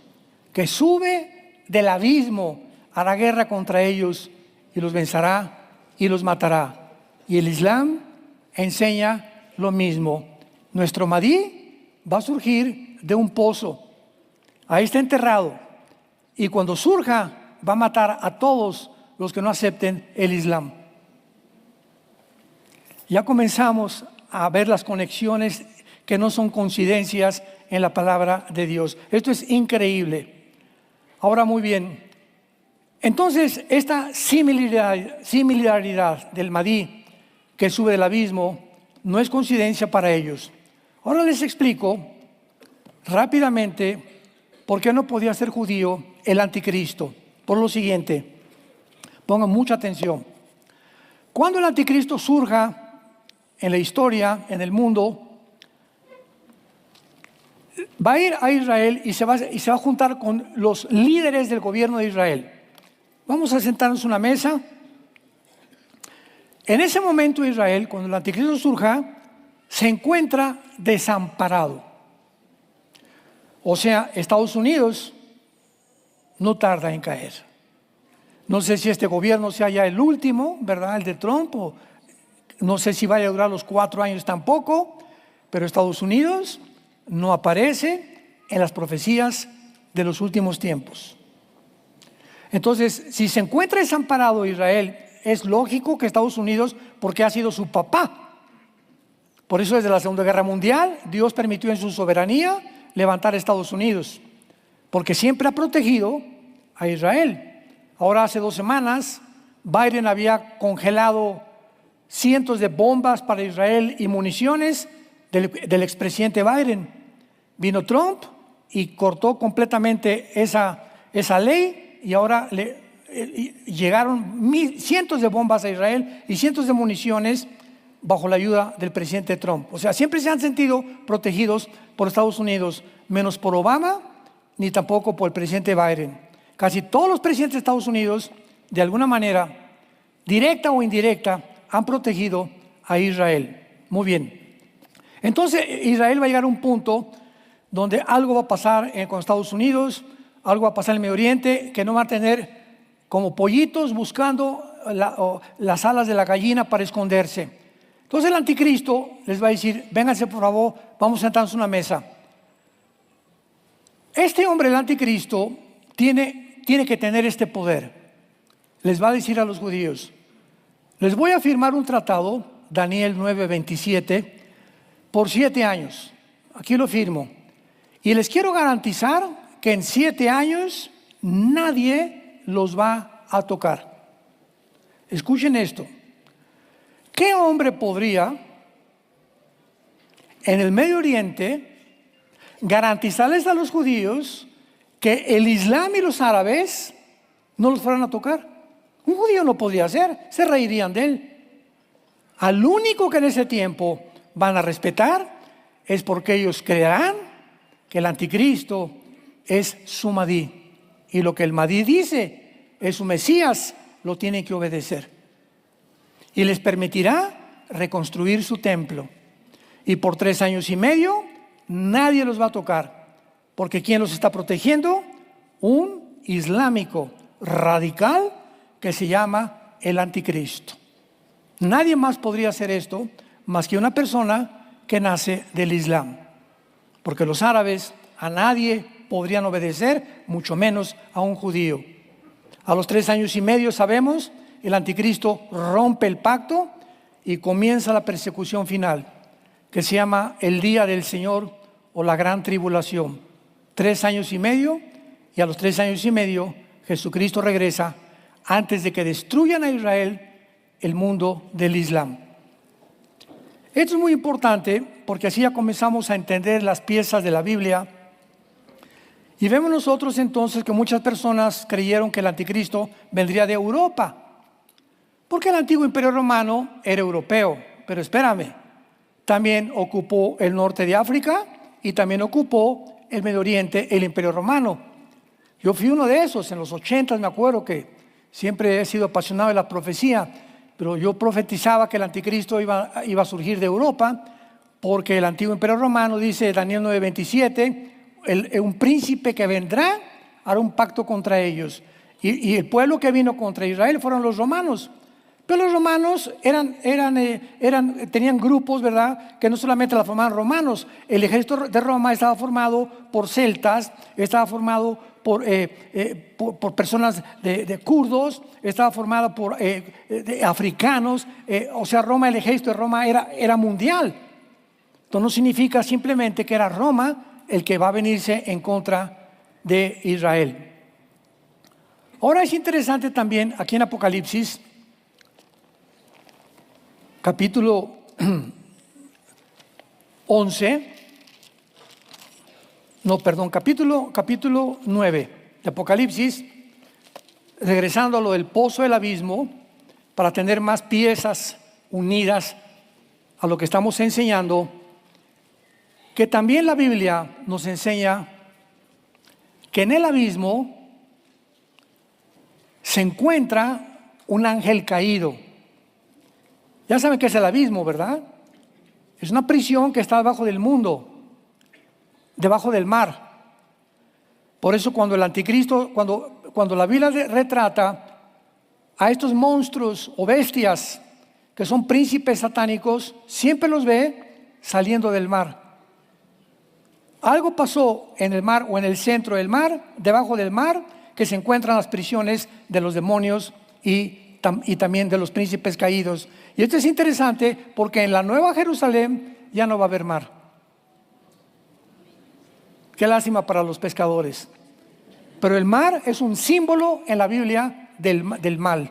que sube del abismo, hará guerra contra ellos y los vencerá y los matará. Y el Islam enseña lo mismo. Nuestro Mahdi va a surgir de un pozo. Ahí está enterrado. Y cuando surja, va a matar a todos los que no acepten el Islam. Ya comenzamos a ver las conexiones que no son coincidencias en la palabra de Dios. Esto es increíble. Ahora, muy bien. Entonces, esta similaridad del Mahdi que sube del abismo no es coincidencia para ellos. Ahora les explico rápidamente por qué no podía ser judío el anticristo. Por lo siguiente, pongan mucha atención. Cuando el anticristo surja en la historia, en el mundo, va a ir a Israel y se va a juntar con los líderes del gobierno de Israel. Vamos a sentarnos en una mesa. En ese momento Israel, cuando el anticristo surja, se encuentra desamparado. O sea, Estados Unidos no tarda en caer. No sé si este gobierno sea ya el último, ¿verdad? El de Trump, o no sé si vaya a durar los 4 años tampoco, pero Estados Unidos no aparece en las profecías de los últimos tiempos. Entonces, si se encuentra desamparado Israel, es lógico que Estados Unidos, porque ha sido su papá. Por eso desde la Segunda Guerra Mundial, Dios permitió en su soberanía levantar a Estados Unidos, porque siempre ha protegido a Israel. Ahora, hace 2 semanas, Biden había congelado cientos de bombas para Israel y municiones del expresidente Biden. Vino Trump y cortó completamente esa ley, y ahora llegaron cientos de bombas a Israel y cientos de municiones bajo la ayuda del presidente Trump. O sea, siempre se han sentido protegidos por Estados Unidos, menos por Obama ni tampoco por el presidente Biden. Casi todos los presidentes de Estados Unidos, de alguna manera, directa o indirecta, han protegido a Israel. Muy bien. Entonces Israel va a llegar a un punto donde algo va a pasar con Estados Unidos, algo va a pasar en el Medio Oriente, que no va a tener como pollitos buscando las alas de la gallina para esconderse. Entonces el anticristo les va a decir, vénganse por favor, vamos a sentarnos a una mesa. Este hombre, el anticristo, tiene que tener este poder. Les va a decir a los judíos, les voy a firmar un tratado, Daniel 9:27, por 7 años. Aquí lo firmo. Y les quiero garantizar que en 7 años nadie los va a tocar. Escuchen esto. ¿Qué hombre podría en el Medio Oriente garantizarles a los judíos que el Islam y los árabes no los fueran a tocar? Un judío no podía hacer, se reirían de él. Al único que en ese tiempo van a respetar es porque ellos creerán que el anticristo es su Mahdi, y lo que el Mahdi dice es su Mesías, lo tienen que obedecer, y les permitirá reconstruir su templo, y por 3 años y medio nadie los va a tocar, porque ¿quién los está protegiendo? Un islámico radical que se llama el anticristo. Nadie más podría hacer esto más que una persona que nace del Islam, porque los árabes a nadie podrían obedecer, mucho menos a un judío. A los 3 años y medio, sabemos, el anticristo rompe el pacto y comienza la persecución final, que se llama el día del Señor o la gran tribulación. 3 años y medio, y a los 3 años y medio Jesucristo regresa antes de que destruyan a Israel, el mundo del Islam. Esto es muy importante porque así ya comenzamos a entender las piezas de la Biblia, y vemos nosotros entonces que muchas personas creyeron que el anticristo vendría de Europa, porque el antiguo imperio romano era europeo. Pero espérame, también ocupó el norte de África y también ocupó el Medio Oriente, el imperio romano. Yo fui uno de esos en los 80, me acuerdo que siempre he sido apasionado de la profecía, pero yo profetizaba que el anticristo iba a surgir de Europa, porque el antiguo imperio romano, dice Daniel 9:27, un príncipe que vendrá hará un pacto contra ellos, y el pueblo que vino contra Israel fueron los romanos. Pero los romanos tenían grupos, ¿verdad?, que no solamente la formaban romanos. El ejército de Roma estaba formado por celtas, estaba formado por personas de kurdos, estaba formado por africanos. O sea, el ejército de Roma era mundial. Esto no significa simplemente que era Roma el que va a venirse en contra de Israel. Ahora es interesante también aquí en Apocalipsis, capítulo capítulo 9 de Apocalipsis, regresando a lo del pozo del abismo, para tener más piezas unidas a lo que estamos enseñando, que también la Biblia nos enseña que en el abismo se encuentra un ángel caído. Ya saben qué es el abismo, ¿verdad? Es una prisión que está debajo del mundo, debajo del mar. Por eso cuando el anticristo, cuando la Biblia retrata a estos monstruos o bestias que son príncipes satánicos, siempre los ve saliendo del mar. Algo pasó en el mar o en el centro del mar, debajo del mar, que se encuentran las prisiones de los demonios y también de los príncipes caídos. Y esto es interesante porque en la Nueva Jerusalén ya no va a haber mar. Qué lástima para los pescadores. Pero el mar es un símbolo en la Biblia del mal.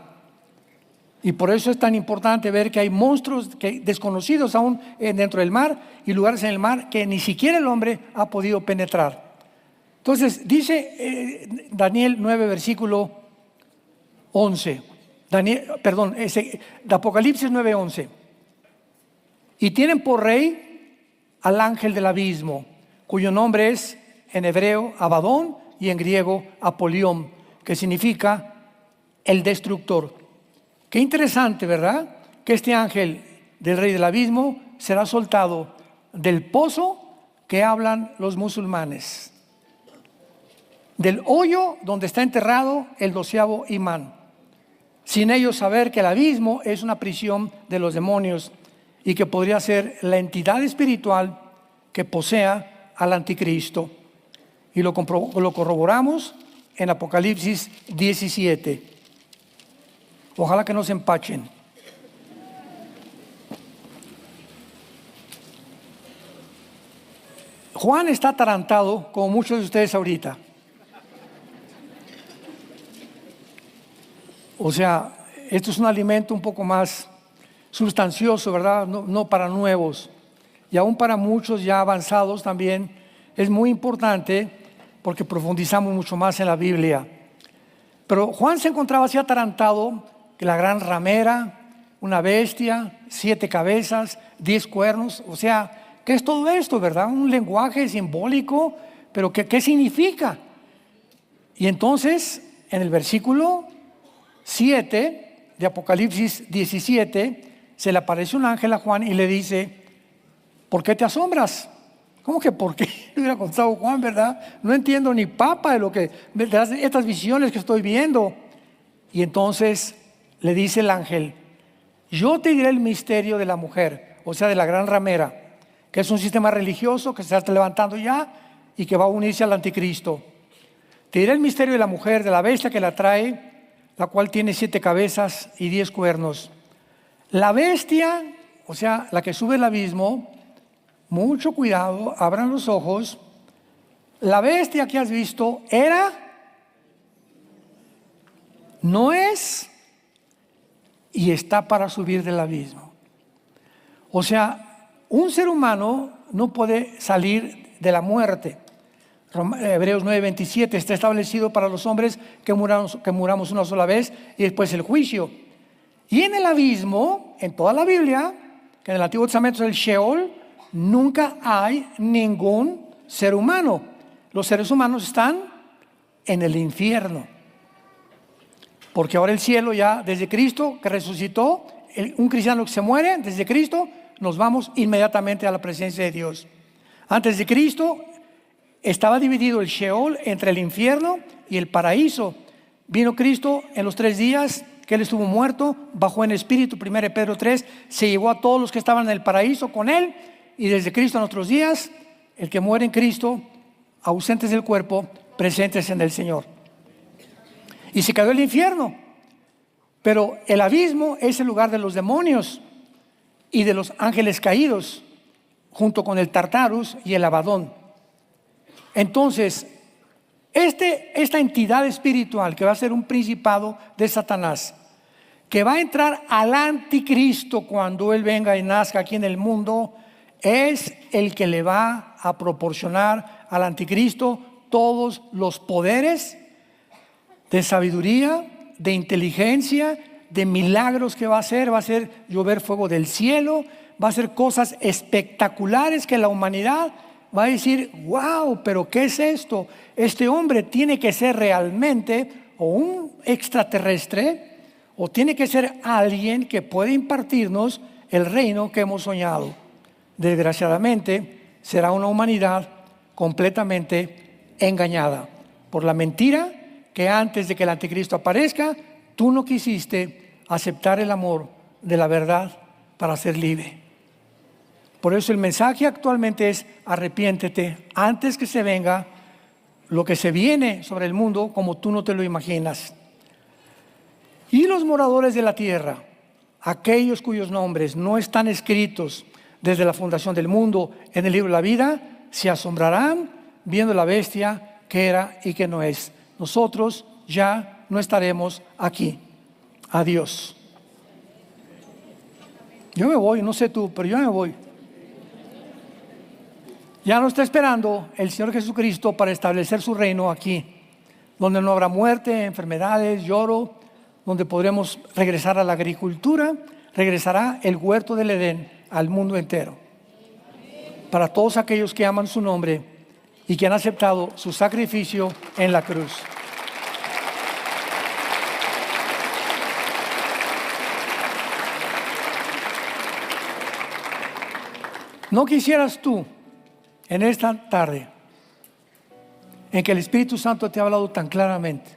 Y por eso es tan importante ver que hay monstruos desconocidos aún dentro del mar, y lugares en el mar que ni siquiera el hombre ha podido penetrar. Entonces dice Daniel 9 versículo 11, de Apocalipsis 9:11: y tienen por rey al ángel del abismo, cuyo nombre es en hebreo Abadón y en griego Apolión, que significa el destructor. Qué interesante, ¿verdad?, que este ángel del rey del abismo será soltado del pozo que hablan los musulmanes, del hoyo donde está enterrado el 12º imán, sin ellos saber que el abismo es una prisión de los demonios y que podría ser la entidad espiritual que posea al anticristo. Y lo corroboramos en Apocalipsis 17. Ojalá que no se empachen. Juan está atarantado, como muchos de ustedes ahorita. O sea, esto es un alimento un poco más sustancioso, ¿verdad? No para nuevos. Y aún para muchos ya avanzados también es muy importante porque profundizamos mucho más en la Biblia. Pero Juan se encontraba así atarantado que la gran ramera, una bestia, 7 cabezas, 10 cuernos. O sea, ¿qué es todo esto, verdad? Un lenguaje simbólico, pero ¿qué significa? Y entonces, en el versículo 7 de Apocalipsis 17, se le aparece un ángel a Juan y le dice: ¿por qué te asombras? ¿Cómo que por qué? Le hubiera contado Juan, ¿verdad? No entiendo ni papa de estas visiones que estoy viendo. Y entonces le dice el ángel: yo te diré el misterio de la mujer, o sea, de la gran ramera, que es un sistema religioso que se está levantando ya y que va a unirse al anticristo. Te diré el misterio de la mujer, de la bestia que la trae, la cual tiene 7 cabezas y 10 cuernos. La bestia, o sea, la que sube al abismo, mucho cuidado, abran los ojos. La bestia que has visto no es y está para subir del abismo. O sea, un ser humano no puede salir de la muerte. Hebreos 9:27 está establecido para los hombres que muramos una sola vez y después el juicio. Y en el abismo, en toda la Biblia, que en el Antiguo Testamento es el Sheol, nunca hay ningún ser humano. Los seres humanos están en el infierno. Porque ahora el cielo ya, desde Cristo que resucitó, un cristiano que se muere, desde Cristo, nos vamos inmediatamente a la presencia de Dios. Antes de Cristo estaba dividido el Sheol entre el infierno y el paraíso. Vino Cristo en los 3 días que Él estuvo muerto, bajó en espíritu, 1 Pedro 3, se llevó a todos los que estaban en el paraíso con Él, y desde Cristo a nuestros días, el que muere en Cristo, ausentes del cuerpo, presentes en el Señor. Y se quedó el infierno. Pero el abismo es el lugar de los demonios y de los ángeles caídos, junto con el Tartarus y el Abadón. Entonces, esta entidad espiritual que va a ser un principado de Satanás, que va a entrar al anticristo cuando él venga y nazca aquí en el mundo, es el que le va a proporcionar al anticristo todos los poderes de sabiduría, de inteligencia, de milagros que va a hacer llover fuego del cielo, va a hacer cosas espectaculares que la humanidad va a decir: wow, pero ¿qué es esto? Este hombre tiene que ser realmente o un extraterrestre o tiene que ser alguien que puede impartirnos el reino que hemos soñado. Desgraciadamente será una humanidad completamente engañada por la mentira que antes de que el anticristo aparezca, tú no quisiste aceptar el amor de la verdad para ser libre. Por eso el mensaje actualmente es: arrepiéntete antes que se venga lo que se viene sobre el mundo como tú no te lo imaginas. Y los moradores de la tierra, aquellos cuyos nombres no están escritos desde la fundación del mundo en el libro de la vida, se asombrarán viendo la bestia que era y que no es. Nosotros ya no estaremos aquí. Adiós. Yo me voy, no sé tú, pero yo me voy. Ya nos está esperando el Señor Jesucristo para establecer su reino aquí, donde no habrá muerte, enfermedades, lloro, donde podremos regresar a la agricultura, regresará el huerto del Edén al mundo entero. Para todos aquellos que aman su nombre y que han aceptado su sacrificio en la cruz. ¿No quisieras tú en esta tarde en que el Espíritu Santo te ha hablado tan claramente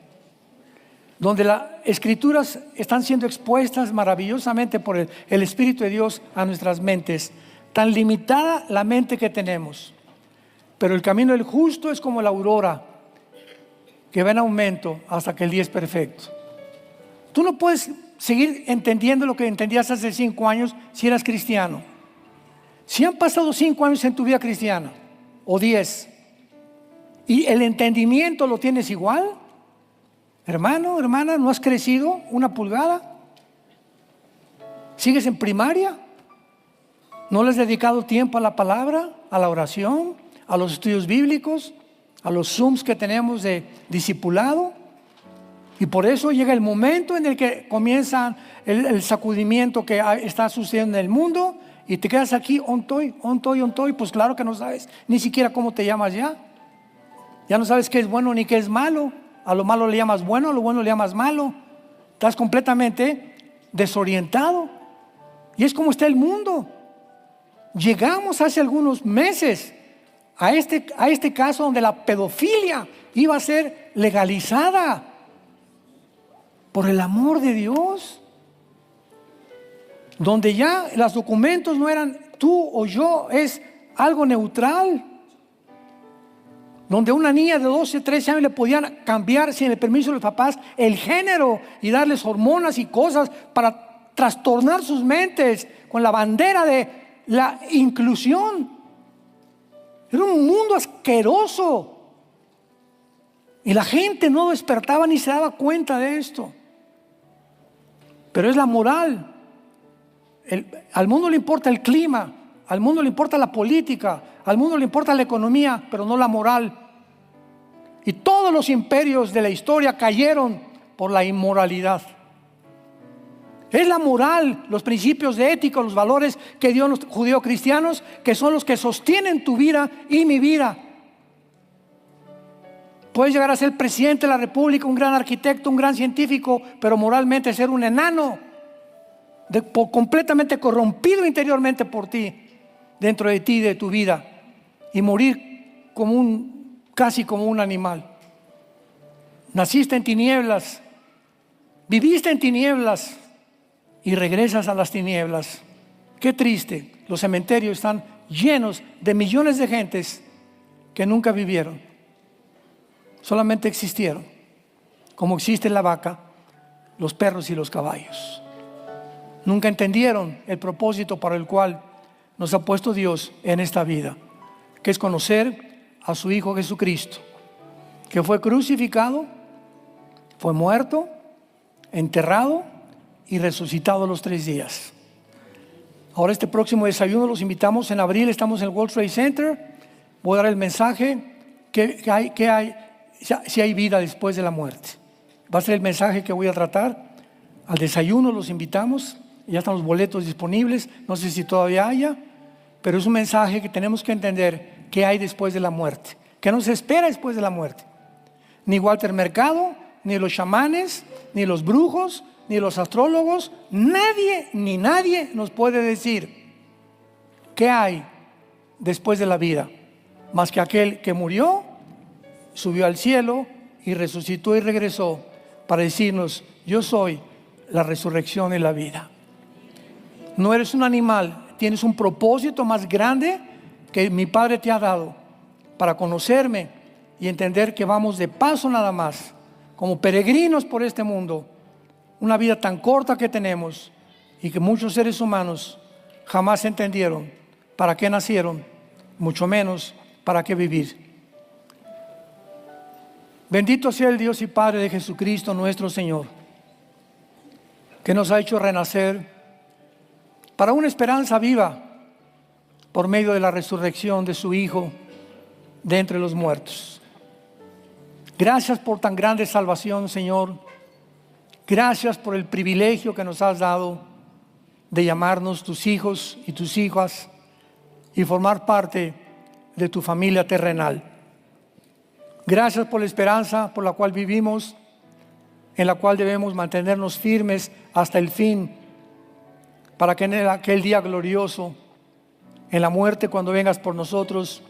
donde las escrituras están siendo expuestas maravillosamente por el Espíritu de Dios a nuestras mentes. Tan limitada la mente que tenemos, pero el camino del justo es como la aurora, que va en aumento hasta que el día es perfecto. Tú no puedes seguir entendiendo lo que entendías hace 5 años si eras cristiano. Si han pasado 5 años en tu vida cristiana, o 10, y el entendimiento lo tienes igual, hermano, hermana, ¿no has crecido una pulgada? ¿Sigues en primaria? ¿No le has dedicado tiempo a la palabra, a la oración, a los estudios bíblicos, a los Zooms que tenemos de discipulado? Y por eso llega el momento en el que comienza el sacudimiento que está sucediendo en el mundo y te quedas aquí, ontoy, pues claro que no sabes ni siquiera cómo te llamas ya. Ya no sabes qué es bueno ni qué es malo. A lo malo le llamas bueno, a lo bueno le llamas malo. Estás completamente desorientado. Y es como está el mundo. Llegamos hace algunos meses a este caso donde la pedofilia iba a ser legalizada por el amor de Dios, donde ya los documentos no eran tú o yo, es algo neutral, donde a una niña de 12, 13 años le podían cambiar sin el permiso de los papás el género y darles hormonas y cosas para trastornar sus mentes con la bandera de la inclusión. Era un mundo asqueroso y la gente no despertaba ni se daba cuenta de esto. Pero es la moral. Al mundo le importa el clima, al mundo le importa la política, al mundo le importa la economía, pero no la moral. Y todos los imperios de la historia cayeron por la inmoralidad. Es la moral, los principios de ética, los valores que dio los judío-cristianos, que son los que sostienen tu vida y mi vida. Puedes llegar a ser presidente de la República, un gran arquitecto, un gran científico, pero moralmente ser un enano, completamente corrompido interiormente por ti, dentro de ti, de tu vida, y morir casi como un animal. Naciste en tinieblas, viviste en tinieblas y regresas a las tinieblas. Qué triste. Los cementerios están llenos de millones de gentes que nunca vivieron, solamente existieron, como existe la vaca, los perros y los caballos. Nunca entendieron el propósito para el cual nos ha puesto Dios en esta vida, que es conocer a su Hijo Jesucristo, que fue crucificado, fue muerto, enterrado y resucitado a los 3 días. Ahora este próximo desayuno los invitamos en abril, estamos en el World Trade Center. Voy a dar el mensaje que hay, si hay vida después de la muerte. Va a ser el mensaje que voy a tratar. Al desayuno los invitamos, ya están los boletos disponibles, no sé si todavía haya, pero es un mensaje que tenemos que entender qué hay después de la muerte, qué nos espera después de la muerte. Ni Walter Mercado, ni los chamanes, ni los brujos, ni los astrólogos, nadie nos puede decir qué hay después de la vida, más que aquel que murió, subió al cielo y resucitó y regresó para decirnos: yo soy la resurrección y la vida. No eres un animal, tienes un propósito más grande que mi Padre te ha dado para conocerme y entender que vamos de paso nada más, como peregrinos por este mundo, una vida tan corta que tenemos y que muchos seres humanos jamás entendieron para qué nacieron, mucho menos para qué vivir. Bendito sea el Dios y Padre de Jesucristo nuestro Señor, que nos ha hecho renacer para una esperanza viva por medio de la resurrección de su Hijo de entre los muertos. Gracias por tan grande salvación, Señor. Gracias por el privilegio que nos has dado de llamarnos tus hijos y tus hijas y formar parte de tu familia terrenal. Gracias por la esperanza por la cual vivimos, en la cual debemos mantenernos firmes hasta el fin, para que en aquel día glorioso, en la muerte cuando vengas por nosotros,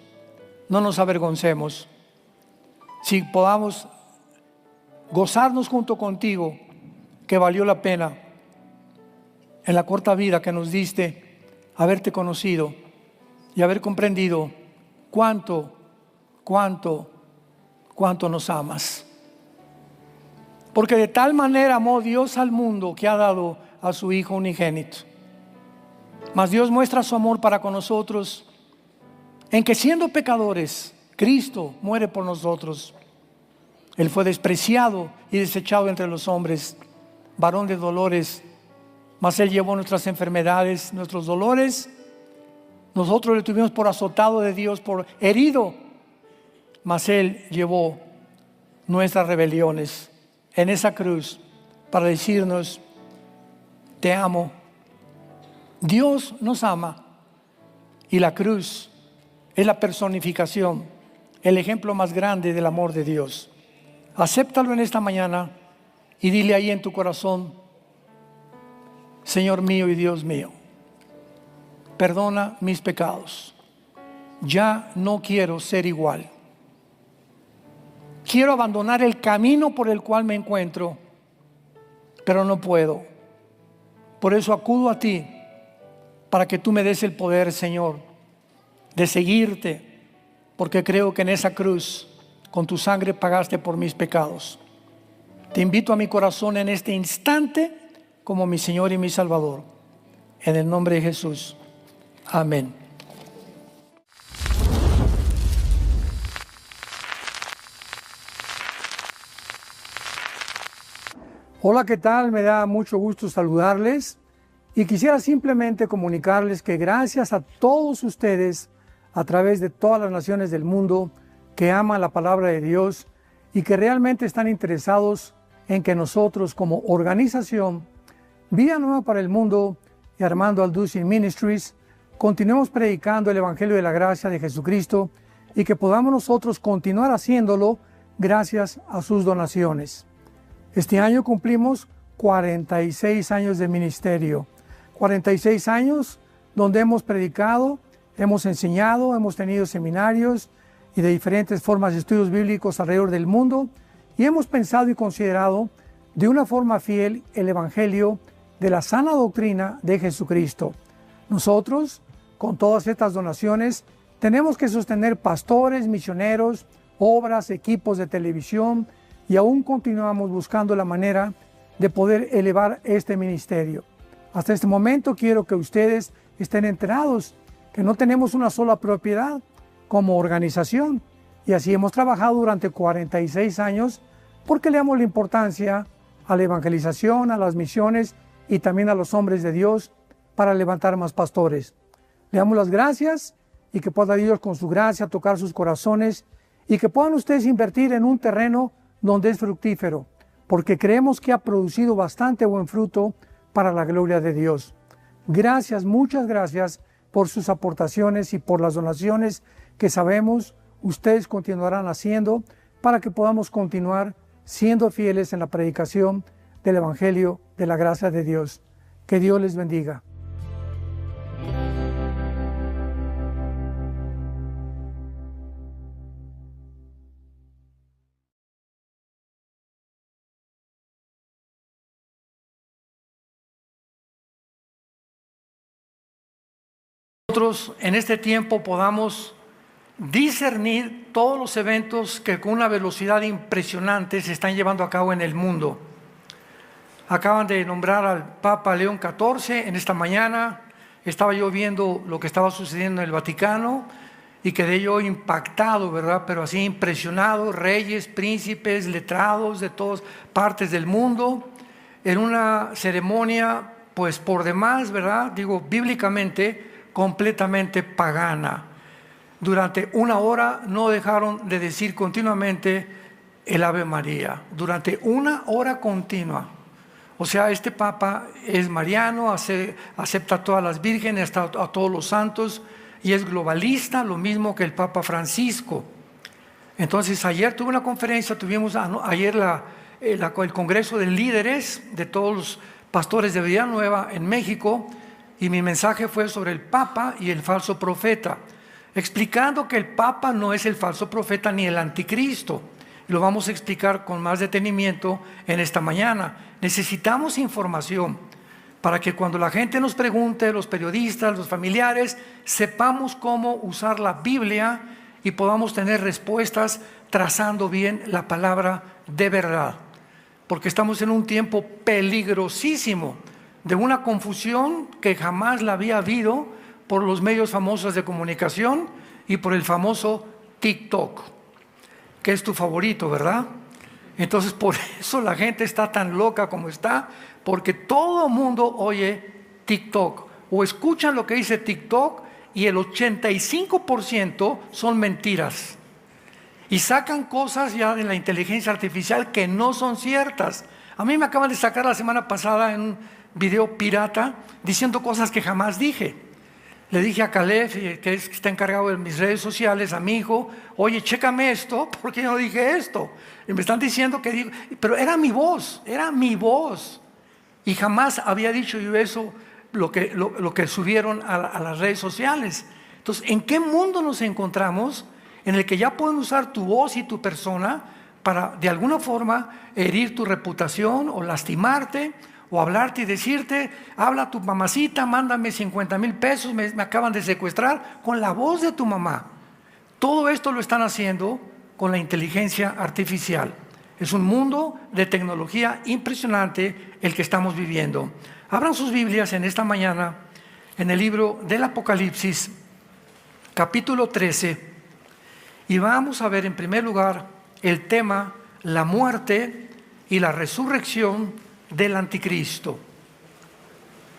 no nos avergoncemos, si podamos gozarnos junto contigo que valió la pena en la corta vida que nos diste haberte conocido y haber comprendido cuánto nos amas. Porque de tal manera amó Dios al mundo que ha dado a su Hijo unigénito. Mas Dios muestra su amor para con nosotros en que siendo pecadores, Cristo muere por nosotros. Él fue despreciado y desechado entre los hombres, varón de dolores, mas Él llevó nuestras enfermedades, nuestros dolores. Nosotros le tuvimos por azotado de Dios, por herido, mas Él llevó nuestras rebeliones en esa cruz para decirnos: te amo. Dios nos ama y la cruz es la personificación, el ejemplo más grande del amor de Dios. Acéptalo en esta mañana y dile ahí en tu corazón: Señor mío y Dios mío, perdona mis pecados. Ya no quiero ser igual. Quiero abandonar el camino por el cual me encuentro, pero no puedo. Por eso acudo a ti para que tú me des el poder, Señor, de seguirte, porque creo que en esa cruz con tu sangre pagaste por mis pecados. Te invito a mi corazón en este instante como mi Señor y mi Salvador. En el nombre de Jesús. Amén. Hola, ¿qué tal? Me da mucho gusto saludarles y quisiera simplemente comunicarles que gracias a todos ustedes a través de todas las naciones del mundo que aman la palabra de Dios y que realmente están interesados en que nosotros como organización Vida Nueva para el Mundo y Armando Alducin Ministries continuemos predicando el Evangelio de la Gracia de Jesucristo y que podamos nosotros continuar haciéndolo gracias a sus donaciones. Este año cumplimos 46 años de ministerio, 46 años donde hemos predicado, hemos enseñado, hemos tenido seminarios y de diferentes formas de estudios bíblicos alrededor del mundo y hemos pensado y considerado de una forma fiel el Evangelio de la sana doctrina de Jesucristo. Nosotros, con todas estas donaciones, tenemos que sostener pastores, misioneros, obras, equipos de televisión y aún continuamos buscando la manera de poder elevar este ministerio. Hasta este momento quiero que ustedes estén enterados que no tenemos una sola propiedad como organización y así hemos trabajado durante 46 años porque le damos la importancia a la evangelización, a las misiones y también a los hombres de Dios para levantar más pastores. Le damos las gracias y que pueda Dios con su gracia tocar sus corazones y que puedan ustedes invertir en un terreno donde es fructífero, porque creemos que ha producido bastante buen fruto para la gloria de Dios. Gracias, muchas gracias por sus aportaciones y por las donaciones que sabemos ustedes continuarán haciendo para que podamos continuar siendo fieles en la predicación del Evangelio de la gracia de Dios. Que Dios les bendiga. Nosotros en este tiempo podamos discernir todos los eventos que con una velocidad impresionante se están llevando a cabo en el mundo. Acaban de nombrar al Papa León XIV en esta mañana. Estaba yo viendo lo que estaba sucediendo en el Vaticano y quedé yo impactado, ¿verdad? Pero así impresionado, reyes, príncipes, letrados de todas partes del mundo, en una ceremonia, pues por demás, ¿verdad? Digo, bíblicamente, completamente pagana. Durante una hora no dejaron de decir continuamente el Ave María, durante una hora continua. O sea, este Papa es mariano, acepta a todas las vírgenes, a todos los santos y es globalista, lo mismo que el Papa Francisco. Entonces ayer tuve una conferencia, tuvimos ayer el Congreso de Líderes de todos los pastores de Vida Nueva en México y mi mensaje fue sobre el Papa y el falso profeta, explicando que el Papa no es el falso profeta ni el anticristo. y lo vamos a explicar con más detenimiento en esta mañana. Necesitamos información para que cuando la gente nos pregunte, los periodistas, los familiares, sepamos cómo usar la Biblia y podamos tener respuestas trazando bien la palabra de verdad. Porque estamos en un tiempo peligrosísimo de una confusión que jamás la había habido por los medios famosos de comunicación y por el famoso TikTok, que es tu favorito, ¿verdad? Entonces por eso la gente está tan loca como está, porque todo el mundo oye TikTok o escuchan lo que dice TikTok y el 85% son mentiras. Y sacan cosas ya de la inteligencia artificial que no son ciertas. A mí me acaban de sacar la semana pasada en un video pirata diciendo cosas que jamás dije. Le dije a Caleb, que está encargado de mis redes sociales, a mi hijo, oye, chécame esto, ¿por qué no dije esto? Y me están diciendo que digo, pero era mi voz. Y jamás había dicho yo eso, lo que subieron a las redes sociales. Entonces, ¿en qué mundo nos encontramos en el que ya pueden usar tu voz y tu persona para de alguna forma herir tu reputación o lastimarte o hablarte y decirte, habla a tu mamacita, mándame 50,000 pesos, me acaban de secuestrar, con la voz de tu mamá? Todo esto lo están haciendo con la inteligencia artificial. Es un mundo de tecnología impresionante el que estamos viviendo. Abran sus Biblias en esta mañana en el libro del Apocalipsis, capítulo 13, y vamos a ver en primer lugar el tema, la muerte y la resurrección del anticristo.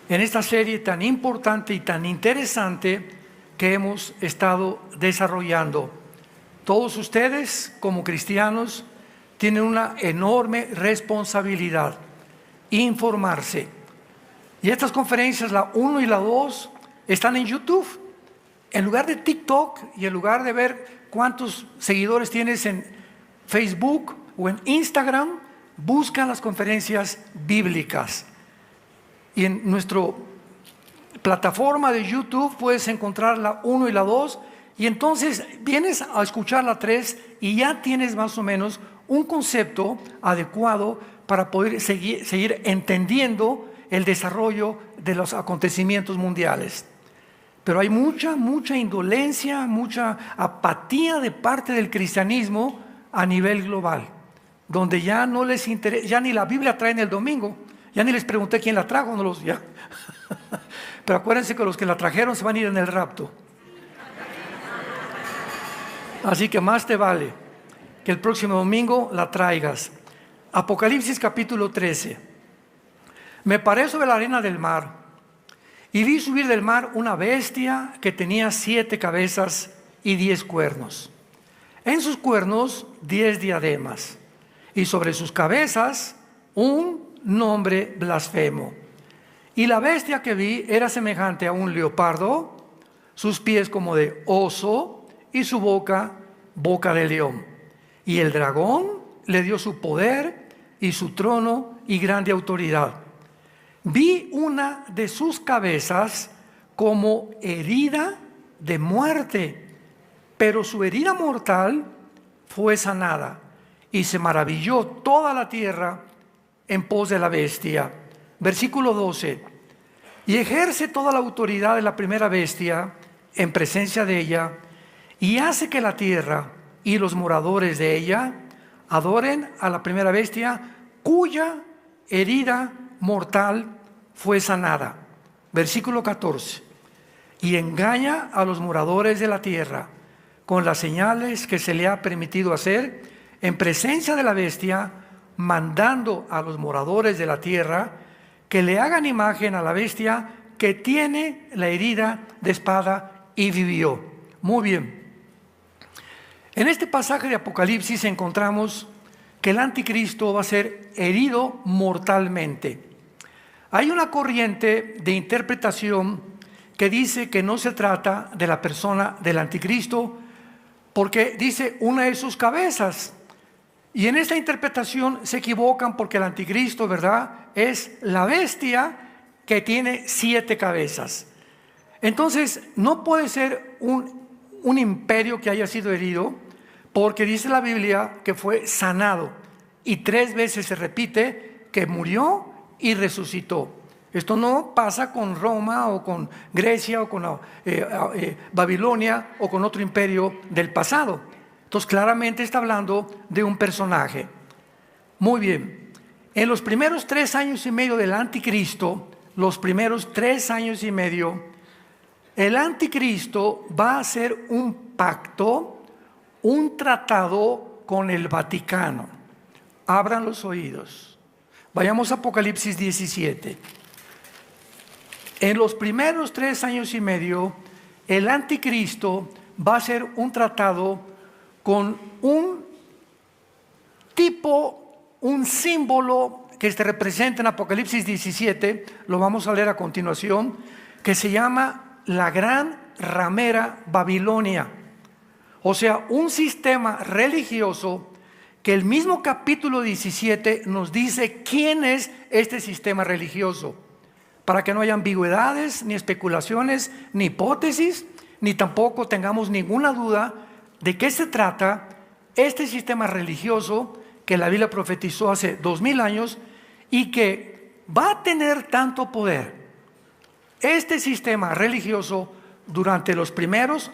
En esta serie tan importante y tan interesante que hemos estado desarrollando, todos ustedes como cristianos tienen una enorme responsabilidad: informarse. Y estas conferencias, la 1 y la 2, están en YouTube. En lugar de TikTok y en lugar de ver cuántos seguidores tienes en Facebook o en Instagram, busca las conferencias bíblicas. Y en nuestra plataforma de YouTube puedes encontrar la 1 y la 2, y entonces vienes a escuchar la 3 y ya tienes más o menos un concepto adecuado para poder seguir entendiendo el desarrollo de los acontecimientos mundiales. Pero hay mucha indolencia, mucha apatía de parte del cristianismo a nivel global, donde ya no les interesa, ya ni la Biblia traen el domingo, ya ni les pregunté quién la trajo, ya. Pero acuérdense que los que la trajeron se van a ir en el rapto. Así que más te vale que el próximo domingo la traigas. Apocalipsis capítulo 13. Me paré sobre la arena del mar y vi subir del mar una bestia que tenía 7 cabezas y 10 cuernos. En sus cuernos 10 diademas, y sobre sus cabezas un nombre blasfemo. Y la bestia que vi era semejante a un leopardo, sus pies como de oso y su boca de león. Y el dragón le dio su poder y su trono y grande autoridad. Vi una de sus cabezas como herida de muerte, pero su herida mortal fue sanada, y se maravilló toda la tierra en pos de la bestia. Versículo 12. Y ejerce toda la autoridad de la primera bestia en presencia de ella, y hace que la tierra y los moradores de ella adoren a la primera bestia, cuya herida mortal fue sanada. Versículo 14. Y engaña a los moradores de la tierra con las señales que se le ha permitido hacer en presencia de la bestia, mandando a los moradores de la tierra que le hagan imagen a la bestia que tiene la herida de espada y vivió. Muy bien. En este pasaje de Apocalipsis encontramos que el anticristo va a ser herido mortalmente. Hay una corriente de interpretación que dice que no se trata de la persona del anticristo, porque dice una de sus cabezas. Y en esta interpretación se equivocan, porque el anticristo, ¿verdad?, es la bestia que tiene 7 cabezas. Entonces no puede ser un imperio que haya sido herido, porque dice la Biblia que fue sanado y 3 veces se repite que murió y resucitó. Esto no pasa con Roma o con Grecia o con Babilonia o con otro imperio del pasado. Entonces claramente está hablando de un personaje. Muy bien, en los primeros 3 años y medio del anticristo, los primeros 3 años y medio, el anticristo va a hacer un pacto, un tratado con el Vaticano. Abran los oídos. Vayamos a Apocalipsis 17. En los primeros 3 años y medio, el anticristo va a hacer un tratado con un tipo, un símbolo que se representa en Apocalipsis 17, lo vamos a leer a continuación, que se llama la gran ramera Babilonia. O sea, un sistema religioso que el mismo capítulo 17 nos dice quién es este sistema religioso, para que no haya ambigüedades, ni especulaciones, ni hipótesis, ni tampoco tengamos ninguna duda de qué se trata este sistema religioso que la Biblia profetizó hace 2000 años y que va a tener tanto poder. Este sistema religioso durante los primeros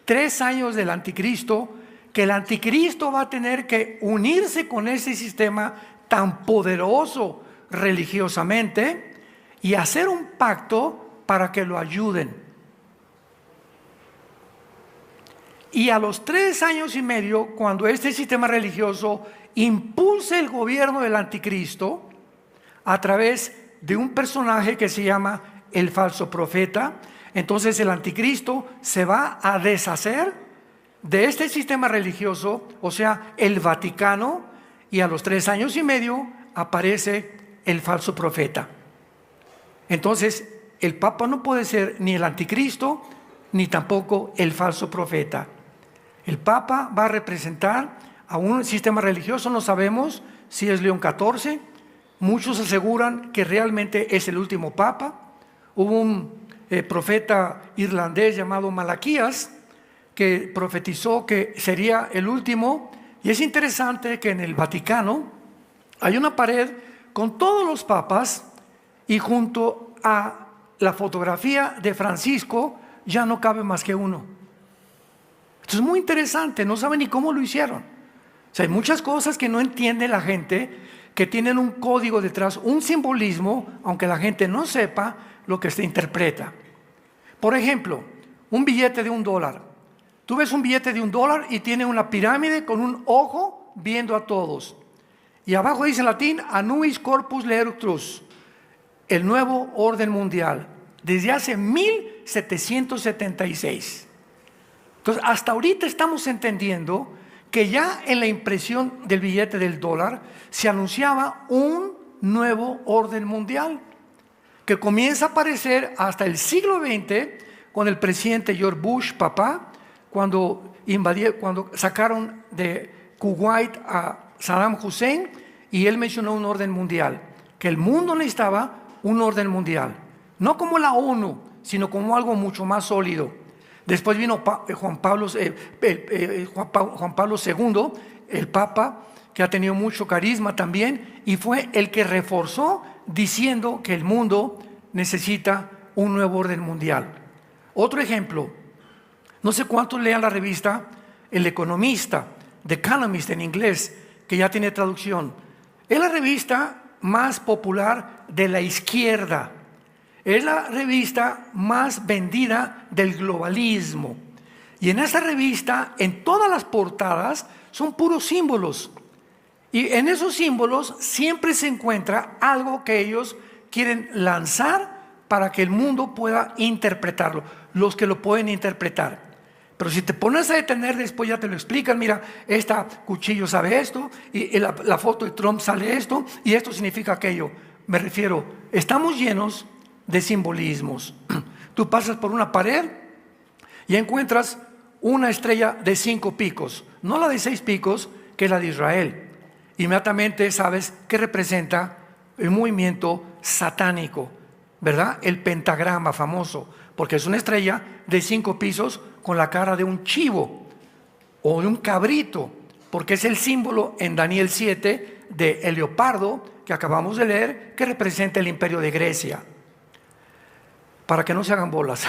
3 años del anticristo, que el anticristo va a tener que unirse con ese sistema tan poderoso religiosamente y hacer un pacto para que lo ayuden. Y a los 3 años y medio, cuando este sistema religioso impulse el gobierno del anticristo a través de un personaje que se llama el falso profeta, entonces el anticristo se va a deshacer de este sistema religioso, o sea, el Vaticano, y a los 3 años y medio aparece el falso profeta. Entonces, el Papa no puede ser ni el anticristo, ni tampoco el falso profeta. El Papa va a representar a un sistema religioso, no sabemos si es León XIV, muchos aseguran que realmente es el último Papa. Hubo un profeta irlandés llamado Malaquías que profetizó que sería el último, y es interesante que en el Vaticano hay una pared con todos los papas y junto a la fotografía de Francisco ya no cabe más que uno. Esto es muy interesante, no saben ni cómo lo hicieron. O sea, hay muchas cosas que no entiende la gente, que tienen un código detrás, un simbolismo, aunque la gente no sepa lo que se interpreta. Por ejemplo, un billete de $1. Tú ves un billete de $1 y tiene una pirámide con un ojo viendo a todos. Y abajo dice en latín, Annuis Corpus Leertrus, el nuevo orden mundial, desde hace 1776. Entonces, hasta ahorita estamos entendiendo que ya en la impresión del billete del $1 se anunciaba un nuevo orden mundial, que comienza a aparecer hasta el siglo XX con el presidente George Bush, papá, cuando sacaron de Kuwait a Saddam Hussein, y él mencionó un orden mundial, que el mundo necesitaba un orden mundial, no como la ONU, sino como algo mucho más sólido. Después vino Juan Pablo II, el Papa, que ha tenido mucho carisma también, y fue el que reforzó diciendo que el mundo necesita un nuevo orden mundial. Otro ejemplo, no sé cuántos lean la revista El Economista, The Economist en inglés, que ya tiene traducción. Es la revista más popular de la izquierda. Es la revista más vendida del globalismo. Y en esa revista, en todas las portadas, son puros símbolos. Y en esos símbolos siempre se encuentra algo que ellos quieren lanzar para que el mundo pueda interpretarlo, los que lo pueden interpretar. Pero si te pones a detener, después ya te lo explican. Mira, este cuchillo sabe esto, y la foto de Trump sale esto, y esto significa aquello. Me refiero, estamos llenos de simbolismos. Tú pasas por una pared y encuentras una estrella de 5 picos, no la de 6 picos, que es la de Israel. Inmediatamente sabes que representa el movimiento satánico, ¿verdad? El pentagrama famoso, porque es una estrella de 5 pisos con la cara de un chivo. o de un cabrito, porque es el símbolo en Daniel 7 del leopardo que acabamos de leer, que representa el imperio de Grecia. Para que no se hagan bolas,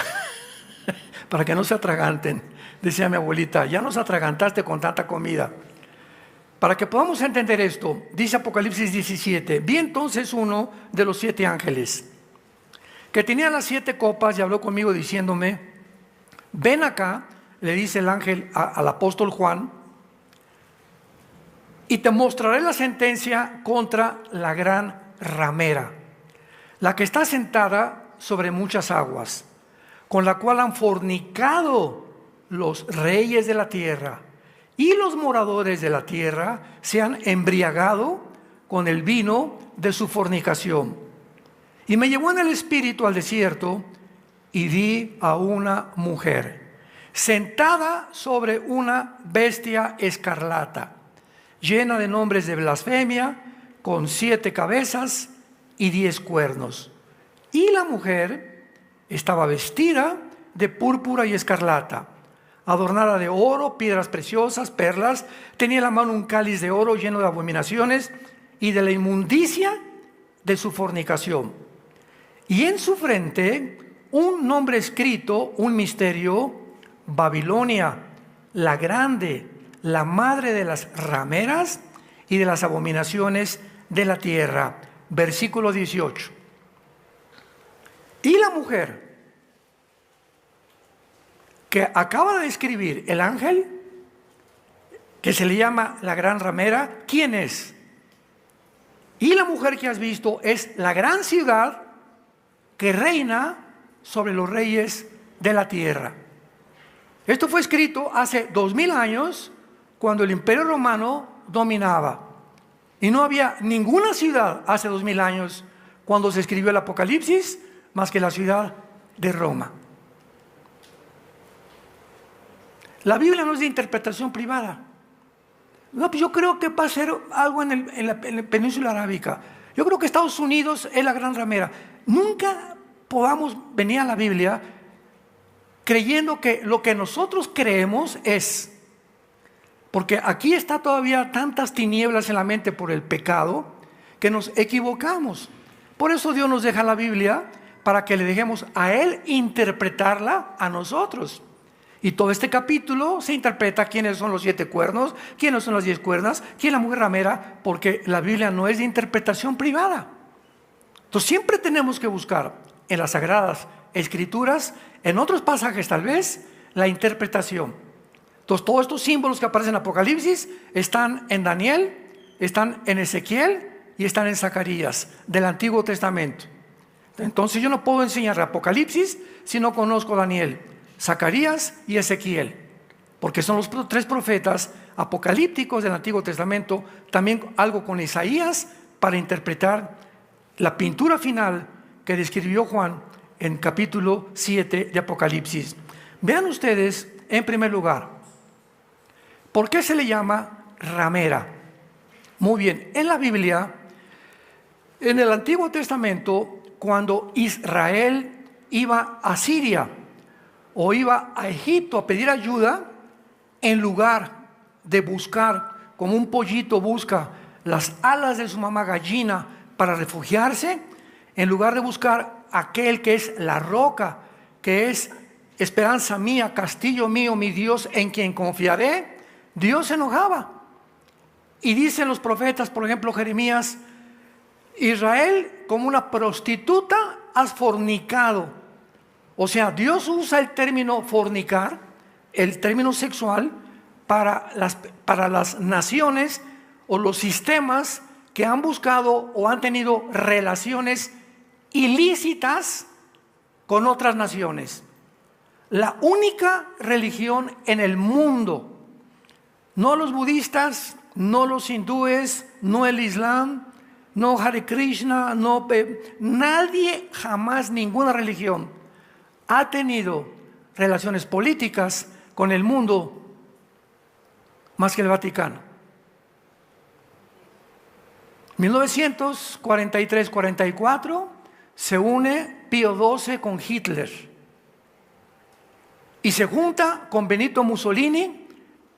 para que no se atraganten. Decía mi abuelita, ya nos atragantaste con tanta comida. Para que podamos entender esto, dice Apocalipsis 17, vi entonces uno de los 7 ángeles, que tenía las 7 copas y habló conmigo diciéndome, ven acá, le dice el ángel al apóstol Juan, y te mostraré la sentencia contra la gran ramera, la que está sentada sobre muchas aguas, con la cual han fornicado los reyes de la tierra, y los moradores de la tierra se han embriagado con el vino de su fornicación. Y me llevó en el espíritu al desierto, y vi a una mujer sentada sobre una bestia escarlata, llena de nombres de blasfemia, con 7 cabezas y 10 cuernos. Y la mujer estaba vestida de púrpura y escarlata, adornada de oro, piedras preciosas, perlas. Tenía en la mano un cáliz de oro lleno de abominaciones y de la inmundicia de su fornicación. Y en su frente un nombre escrito, un misterio: Babilonia, la grande, la madre de las rameras y de las abominaciones de la tierra. Versículo 18. Y la mujer que acaba de escribir el ángel, que se le llama la gran ramera, ¿quién es? Y la mujer que has visto es la gran ciudad que reina sobre los reyes de la tierra. Esto fue escrito hace 2000 años, cuando el Imperio Romano dominaba. Y no había ninguna ciudad hace 2000 años, cuando se escribió el Apocalipsis, más que la ciudad de Roma. La Biblia no es de interpretación privada. No, pues yo creo que va a ser algo en la península arábica. Yo creo que Estados Unidos es la gran ramera. Nunca podamos venir a la Biblia creyendo que lo que nosotros creemos es. Porque aquí está todavía tantas tinieblas en la mente por el pecado que nos equivocamos. Por eso Dios nos deja la Biblia, para que le dejemos a Él interpretarla a nosotros. Y todo este capítulo se interpreta quiénes son los 7 cuernos, quiénes son las 10 cuernas, quién es la mujer ramera, porque la Biblia no es de interpretación privada. Entonces siempre tenemos que buscar en las Sagradas Escrituras, en otros pasajes tal vez, la interpretación. Entonces todos estos símbolos que aparecen en Apocalipsis están en Daniel, están en Ezequiel y están en Zacarías del Antiguo Testamento. Entonces yo no puedo enseñar Apocalipsis si no conozco Daniel, Zacarías y Ezequiel, porque son los 3 profetas apocalípticos del Antiguo Testamento. También algo con Isaías para interpretar la pintura final que describió Juan en capítulo 7 de Apocalipsis. Vean ustedes, en primer lugar, ¿por qué se le llama ramera? Muy bien, en la Biblia, en el Antiguo Testamento, cuando Israel iba a Siria o iba a Egipto a pedir ayuda, en lugar de buscar, como un pollito busca las alas de su mamá gallina para refugiarse, en lugar de buscar aquel que es la roca, que es esperanza mía, castillo mío, mi Dios en quien confiaré, Dios se enojaba. Y dicen los profetas, por ejemplo Jeremías: Israel, como una prostituta has fornicado. O sea, Dios usa el término fornicar, el término sexual, para las naciones o los sistemas que han buscado o han tenido relaciones ilícitas con otras naciones. La única religión en el mundo, no los budistas, no los hindúes, no el Islam, no Hare Krishna, nadie, jamás, ninguna religión ha tenido relaciones políticas con el mundo más que el Vaticano. 1943-44 se une Pío XII con Hitler y se junta con Benito Mussolini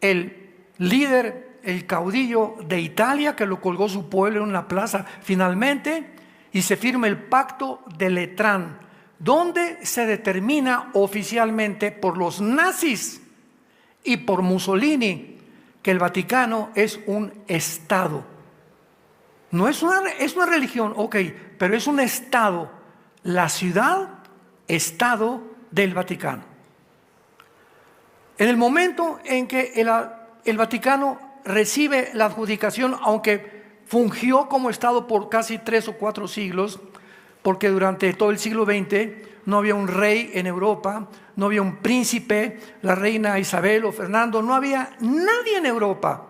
el líder, el caudillo de Italia, que lo colgó su pueblo en una plaza finalmente, y se firma el Pacto de Letrán, donde se determina oficialmente por los nazis y por Mussolini que el Vaticano es un Estado. No es una religión, ok, pero es un Estado, la ciudad-Estado del Vaticano. En el momento en que el Vaticano recibe la adjudicación, aunque fungió como Estado por casi 3 o 4 siglos, porque durante todo el siglo XX no había un rey en Europa, no había un príncipe, la reina Isabel o Fernando, no había nadie en Europa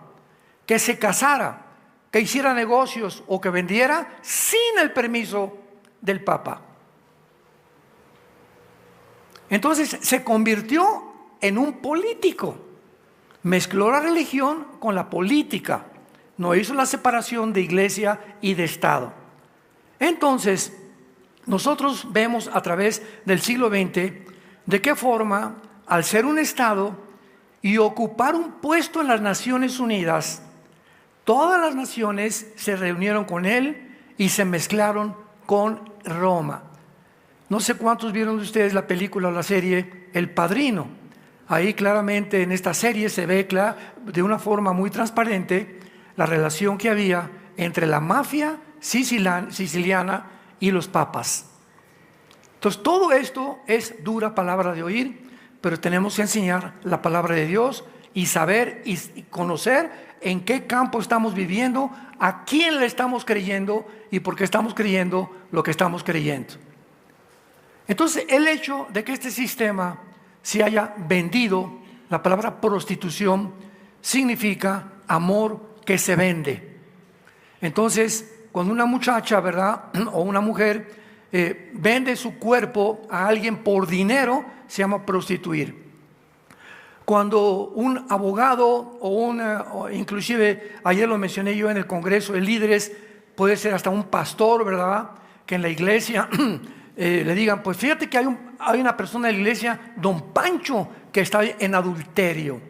que se casara, que hiciera negocios o que vendiera sin el permiso del Papa. Entonces se convirtió en un político, mezcló la religión con la política, no hizo la separación de iglesia y de Estado. Entonces, nosotros vemos a través del siglo XX de qué forma, al ser un Estado y ocupar un puesto en las Naciones Unidas, todas las naciones se reunieron con él y se mezclaron con Roma. No sé cuántos vieron de ustedes la película o la serie El Padrino. Ahí claramente en esta serie se ve de una forma muy transparente la relación que había entre la mafia siciliana y los papas. Entonces todo esto es dura palabra de oír, pero tenemos que enseñar la palabra de Dios y saber y conocer en qué campo estamos viviendo, a quién le estamos creyendo y por qué estamos creyendo lo que estamos creyendo. Entonces el hecho de que este sistema se haya vendido, la palabra prostitución significa amor que se vende. Entonces, cuando una muchacha, ¿verdad? O una mujer vende su cuerpo a alguien por dinero, se llama prostituir. Cuando un abogado o inclusive ayer lo mencioné yo en el Congreso de Líderes, puede ser hasta un pastor, ¿verdad? Que en la iglesia le digan, pues fíjate que hay una persona en la iglesia, don Pancho, que está en adulterio.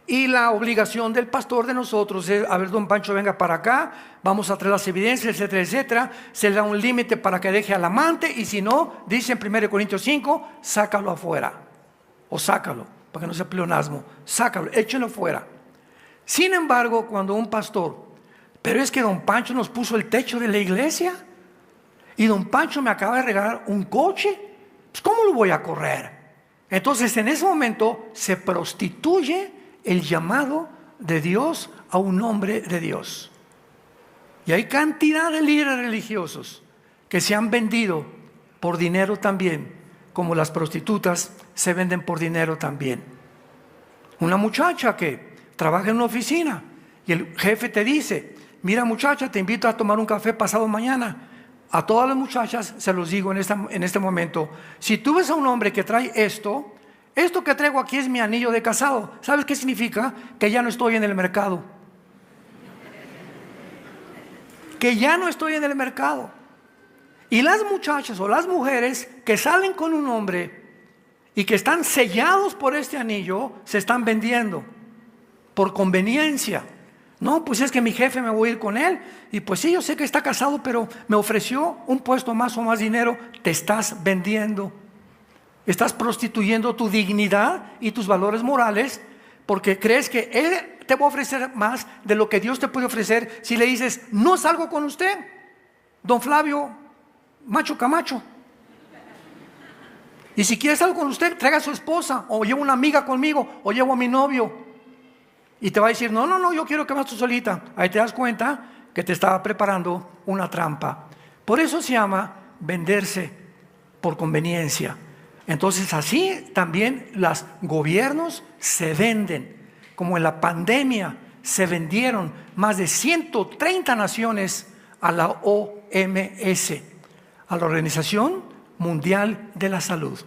Y la obligación del pastor de nosotros es, a ver, don Pancho, venga para acá, vamos a traer las evidencias, etcétera, etcétera. Se le da un límite para que deje al amante, y si no, dice en 1 Corintios 5, sácalo afuera. O sácalo, para que no sea pleonasmo, sácalo, échenlo fuera. Sin embargo, cuando un pastor, pero es que don Pancho nos puso el techo de la iglesia, y don Pancho me acaba de regalar un coche, pues ¿cómo lo voy a correr? Entonces en ese momento se prostituye el llamado de Dios a un hombre de Dios. Y hay cantidad de líderes religiosos que se han vendido por dinero también, como las prostitutas se venden por dinero también. Una muchacha que trabaja en una oficina y el jefe te dice, mira muchacha, te invito a tomar un café pasado mañana. A todas las muchachas se los digo en este momento, si tú ves a un hombre que trae esto que traigo aquí es mi anillo de casado. ¿Sabes qué significa? Que ya no estoy en el mercado. Que ya no estoy en el mercado. Y las muchachas o las mujeres que salen con un hombre y que están sellados por este anillo, se están vendiendo por conveniencia. No, pues es que mi jefe me voy a ir con él. Y pues sí, yo sé que está casado, pero me ofreció un puesto más o más dinero. Te estás vendiendo. Estás prostituyendo tu dignidad y tus valores morales porque crees que él te va a ofrecer más de lo que Dios te puede ofrecer si le dices, no salgo con usted, don Flavio Macho Camacho. Y si quieres algo con usted, traiga a su esposa, o llevo una amiga conmigo, o llevo a mi novio. Y te va a decir, no, yo quiero que vas tú solita. Ahí te das cuenta que te estaba preparando una trampa. Por eso se llama venderse por conveniencia. Entonces así también los gobiernos se venden, como en la pandemia se vendieron más de 130 naciones a la OMS, a la Organización Mundial de la Salud,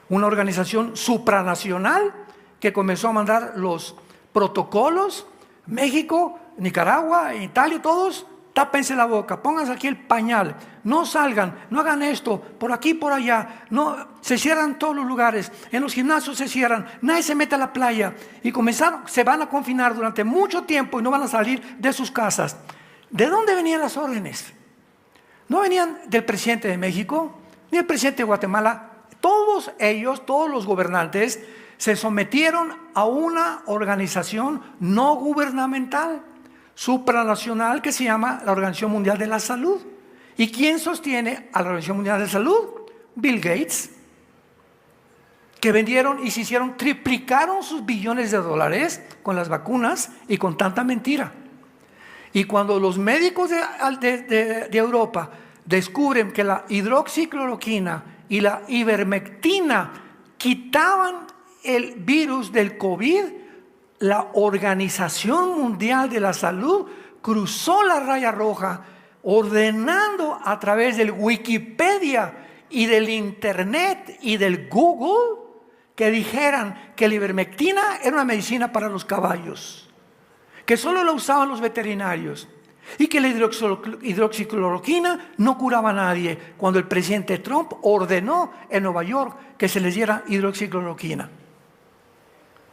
una organización supranacional que comenzó a mandar los protocolos, México, Nicaragua, Italia, todos tápense la boca, pónganse aquí el pañal, no salgan, no hagan esto, por aquí, por allá, no, se cierran todos los lugares, en los gimnasios se cierran, nadie se mete a la playa, y se van a confinar durante mucho tiempo y no van a salir de sus casas. ¿De dónde venían las órdenes? No venían del presidente de México, ni del presidente de Guatemala. Todos ellos, todos los gobernantes, se sometieron a una organización no gubernamental, supranacional, que se llama la Organización Mundial de la Salud. ¿Y quién sostiene a la Organización Mundial de la Salud? Bill Gates, que vendieron y triplicaron sus billones de dólares con las vacunas y con tanta mentira. Y cuando los médicos de Europa descubren que la hidroxicloroquina y la ivermectina quitaban el virus del COVID, la Organización Mundial de la Salud cruzó la raya roja, ordenando a través del Wikipedia y del Internet y del Google que dijeran que la ivermectina era una medicina para los caballos, que solo la usaban los veterinarios, y que la hidroxicloroquina no curaba a nadie, cuando el presidente Trump ordenó en Nueva York que se les diera hidroxicloroquina.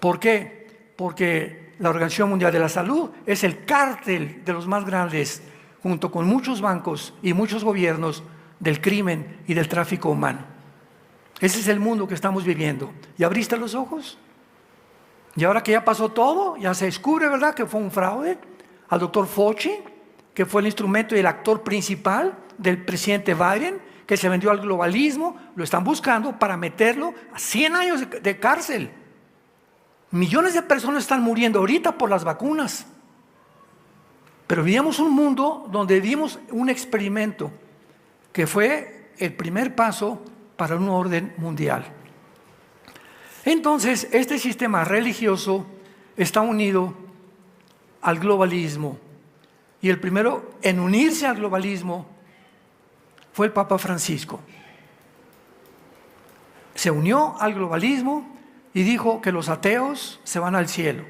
¿Por qué? Porque la Organización Mundial de la Salud es el cártel de los más grandes, junto con muchos bancos y muchos gobiernos, del crimen y del tráfico humano. Ese es el mundo que estamos viviendo. ¿Ya abriste los ojos? Y ahora que ya pasó todo, ya se descubre, ¿verdad?, que fue un fraude al doctor Fauci, que fue el instrumento y el actor principal del presidente Biden, que se vendió al globalismo. Lo están buscando para meterlo a 100 años de cárcel. Millones de personas están muriendo ahorita por las vacunas. Pero vivíamos un mundo donde vimos un experimento que fue el primer paso para un orden mundial. Entonces, este sistema religioso está unido al globalismo. Y el primero en unirse al globalismo fue el Papa Francisco. Se unió al globalismo y dijo que los ateos se van al cielo,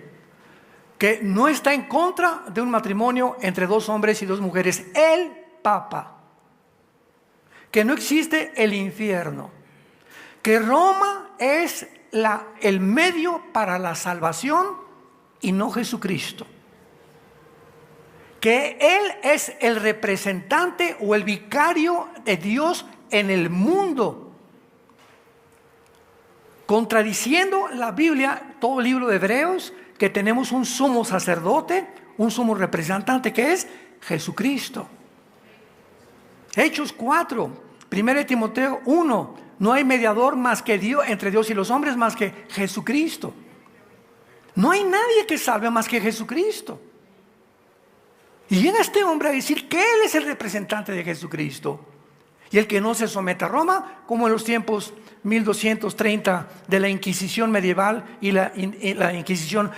que no está en contra de un matrimonio entre 2 hombres y 2 mujeres, el Papa, que no existe el infierno, que Roma es el medio para la salvación y no Jesucristo, que Él es el representante o el vicario de Dios en el mundo, contradiciendo la Biblia, todo el libro de Hebreos, que tenemos un sumo sacerdote, un sumo representante, que es Jesucristo. Hechos 4, 1 Timoteo 1, no hay mediador más que Dios, entre Dios y los hombres, más que Jesucristo. No hay nadie que salve más que Jesucristo. Y llega este hombre a decir que Él es el representante de Jesucristo, y el que no se somete a Roma, como en los tiempos 1230 de la Inquisición medieval y la Inquisición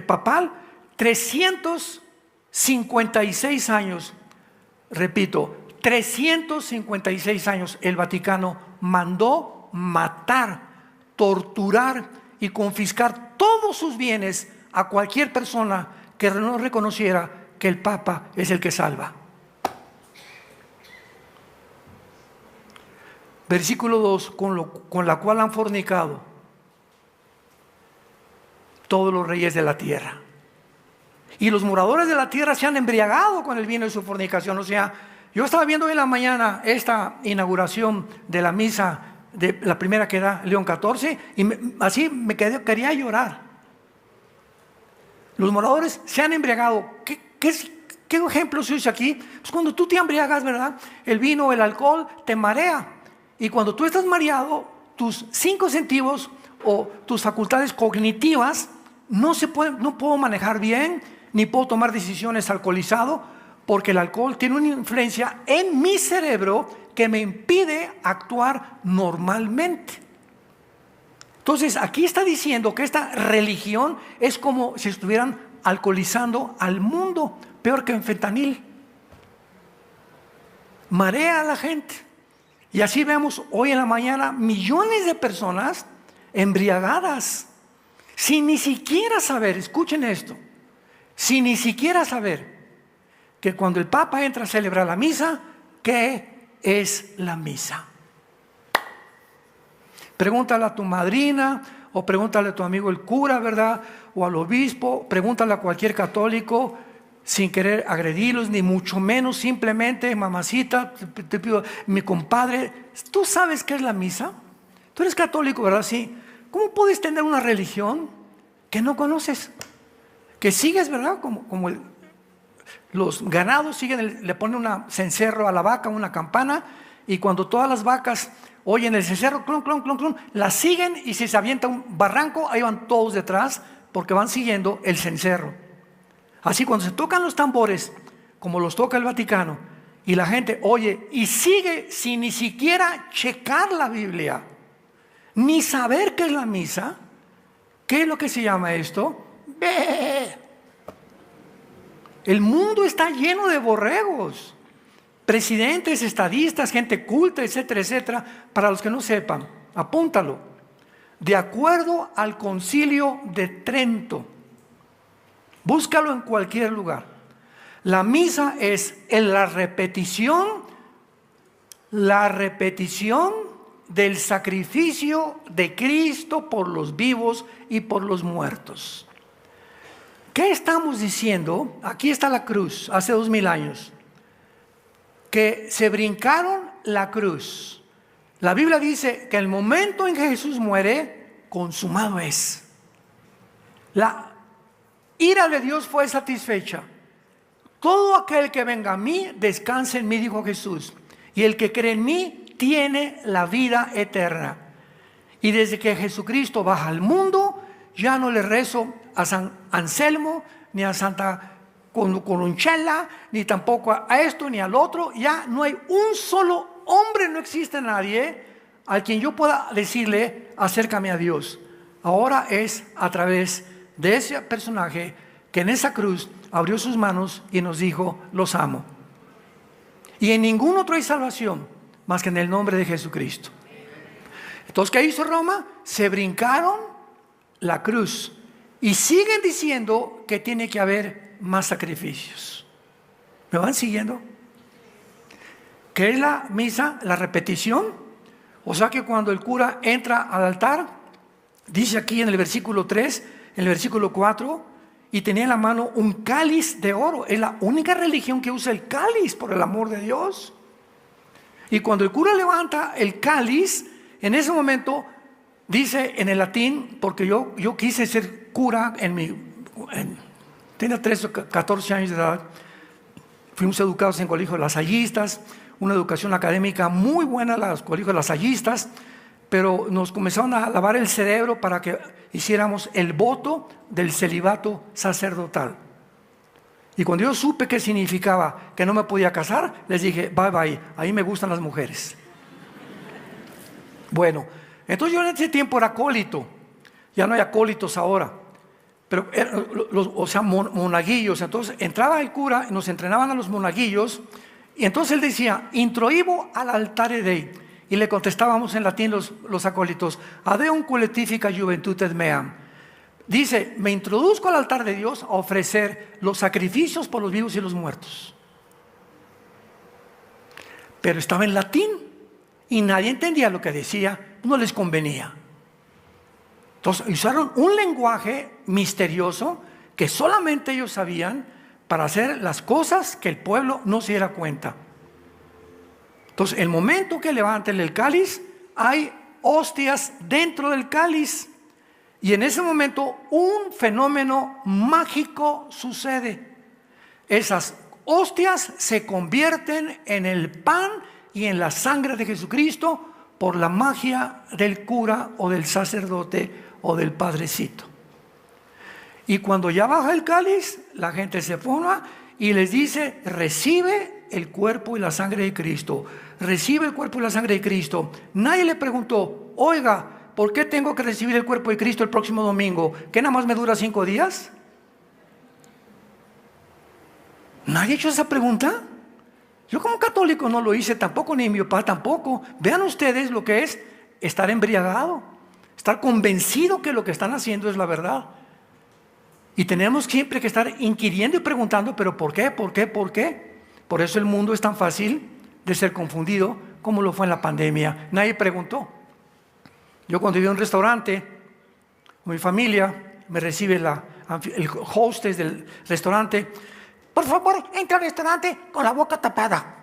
papal. 356 años, repito, 356 años el Vaticano mandó matar, torturar y confiscar todos sus bienes a cualquier persona que no reconociera que el Papa es el que salva. Versículo 2, con la cual han fornicado todos los reyes de la tierra. Y los moradores de la tierra se han embriagado con el vino de su fornicación. O sea, yo estaba viendo hoy en la mañana esta inauguración de la misa, de la primera que da León XIV, y así me quería llorar. Los moradores se han embriagado. ¿Qué ejemplo se usa aquí? Pues cuando tú te embriagas, ¿verdad? El vino, el alcohol te marea. Y cuando tú estás mareado, tus 5 sentidos o tus facultades cognitivas no puedo manejar bien, ni puedo tomar decisiones alcoholizado, porque el alcohol tiene una influencia en mi cerebro que me impide actuar normalmente. Entonces, aquí está diciendo que esta religión es como si estuvieran alcoholizando al mundo, peor que en fentanil. Marea a la gente. Y así vemos hoy en la mañana millones de personas embriagadas, sin ni siquiera saber, escuchen esto, sin ni siquiera saber que cuando el Papa entra a celebrar la misa, ¿qué es la misa? Pregúntale a tu madrina, o pregúntale a tu amigo el cura, ¿verdad? O al obispo, pregúntale a cualquier católico, sin querer agredirlos, ni mucho menos, simplemente, mamacita, te pido, mi compadre, ¿tú sabes qué es la misa? Tú eres católico, ¿verdad? Sí. ¿Cómo puedes tener una religión que no conoces? Que sigues, ¿verdad? Como los ganados siguen, le ponen un cencerro a la vaca, una campana, y cuando todas las vacas oyen el cencerro, clon, clon, clon, clon, la siguen, y si se avienta un barranco, ahí van todos detrás, porque van siguiendo el cencerro. Así cuando se tocan los tambores, como los toca el Vaticano, y la gente oye y sigue sin ni siquiera checar la Biblia, ni saber qué es la misa, ¿qué es lo que se llama esto? ¡Bé! El mundo está lleno de borregos, presidentes, estadistas, gente culta, etcétera, etcétera. Para los que no sepan, apúntalo. De acuerdo al Concilio de Trento, búscalo en cualquier lugar. La misa es la repetición del sacrificio de Cristo por los vivos y por los muertos. ¿Qué estamos diciendo? Aquí está la cruz, hace 2000 años. Que se brincaron la cruz. La Biblia dice que el momento en que Jesús muere, consumado es. La ira de Dios fue satisfecha. Todo aquel que venga a mí, descanse en mí, dijo Jesús. Y el que cree en mí, tiene la vida eterna. Y desde que Jesucristo baja al mundo, ya no le rezo a San Anselmo, ni a Santa Colunchela, ni tampoco a esto, ni al otro. Ya no hay un solo hombre, no existe nadie al quien yo pueda decirle, acércame a Dios. Ahora es a través de ese personaje que en esa cruz abrió sus manos y nos dijo, los amo. Y en ningún otro hay salvación más que en el nombre de Jesucristo. Entonces, ¿qué hizo Roma? Se brincaron la cruz y siguen diciendo que tiene que haber más sacrificios. ¿Me van siguiendo? ¿Qué es la misa? La repetición. O sea que cuando el cura entra al altar, dice aquí en el versículo 3, en el versículo 4, y tenía en la mano un cáliz de oro. Es la única religión que usa el cáliz, por el amor de Dios. Y cuando el cura levanta el cáliz, en ese momento dice en el latín, porque yo quise ser cura tenía 13 o 14 años de edad. Fuimos educados en colegios lasallistas, una educación académica muy buena en los colegios lasallistas, pero nos comenzaron a lavar el cerebro para que hiciéramos el voto del celibato sacerdotal. Y cuando yo supe qué significaba que no me podía casar, les dije, bye bye, ahí me gustan las mujeres. Bueno, entonces yo en ese tiempo era acólito, ya no hay acólitos ahora, pero monaguillos. Entonces entraba el cura y nos entrenaban a los monaguillos, y entonces él decía, introibo al altare Dei, y le contestábamos en latín los acólitos, adeum collectifica juventudes meam. Dice, me introduzco al altar de Dios a ofrecer los sacrificios por los vivos y los muertos. Pero estaba en latín y nadie entendía lo que decía, no les convenía. Entonces usaron un lenguaje misterioso que solamente ellos sabían para hacer las cosas que el pueblo no se diera cuenta. Entonces, el momento que levanten el cáliz, hay hostias dentro del cáliz. Y en ese momento un fenómeno mágico sucede. Esas hostias se convierten en el pan y en la sangre de Jesucristo por la magia del cura o del sacerdote o del padrecito. Y cuando ya baja el cáliz, la gente se forma y les dice, recibe el cuerpo y la sangre de Cristo. Recibe el cuerpo y la sangre de Cristo. Nadie le preguntó, oiga, ¿por qué tengo que recibir el cuerpo de Cristo el próximo domingo? ¿Que nada más me dura 5 días? ¿Nadie ha hecho esa pregunta? Yo como católico no lo hice tampoco, ni mi papá tampoco. Vean ustedes lo que es estar embriagado, estar convencido que lo que están haciendo es la verdad. Y tenemos siempre que estar inquiriendo y preguntando, pero ¿por qué? ¿Por qué? ¿Por qué? Por eso el mundo es tan fácil de ser confundido como lo fue en la pandemia. Nadie preguntó. Yo cuando iba a un restaurante, con mi familia, me recibe el hostess del restaurante. Por favor, entra al restaurante con la boca tapada.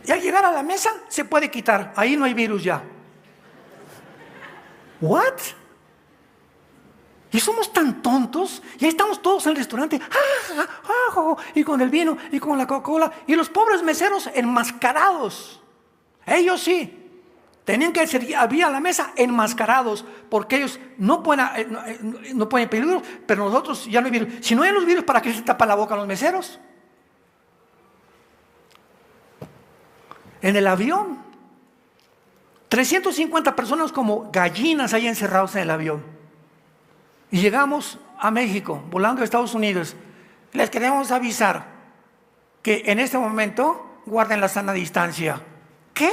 Y al llegar a la mesa, se puede quitar. Ahí no hay virus ya. ¿What? Y somos tan tontos, y ahí estamos todos en el restaurante, y con el vino, y con la Coca-Cola, y los pobres meseros enmascarados. Ellos sí, tenían que servir a la mesa enmascarados, porque ellos no pueden pedir virus, pero nosotros ya no hay virus. Si no hay los virus, ¿para qué se tapa la boca a los meseros? En el avión, 350 personas como gallinas ahí encerrados en el avión. Y llegamos a México, volando a Estados Unidos. Les queremos avisar que en este momento guarden la sana distancia. ¿Qué?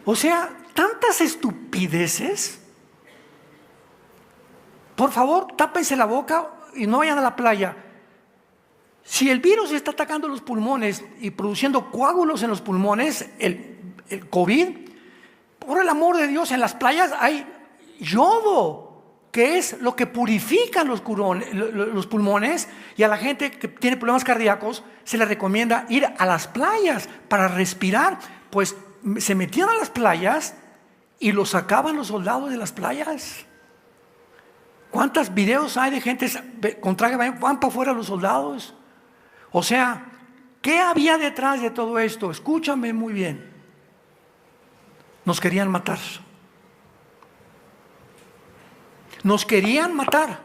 O sea, tantas estupideces. Por favor, tápense la boca y no vayan a la playa. Si el virus está atacando los pulmones y produciendo coágulos en los pulmones, el COVID, por el amor de Dios, en las playas hay yodo, que es lo que purifica los pulmones, y a la gente que tiene problemas cardíacos se le recomienda ir a las playas para respirar. Pues se metían a las playas y los sacaban los soldados de las playas. ¿Cuántos videos hay de gente con traje van para afuera los soldados? O sea, ¿qué había detrás de todo esto? Escúchame muy bien. Nos querían matar. Nos querían matar.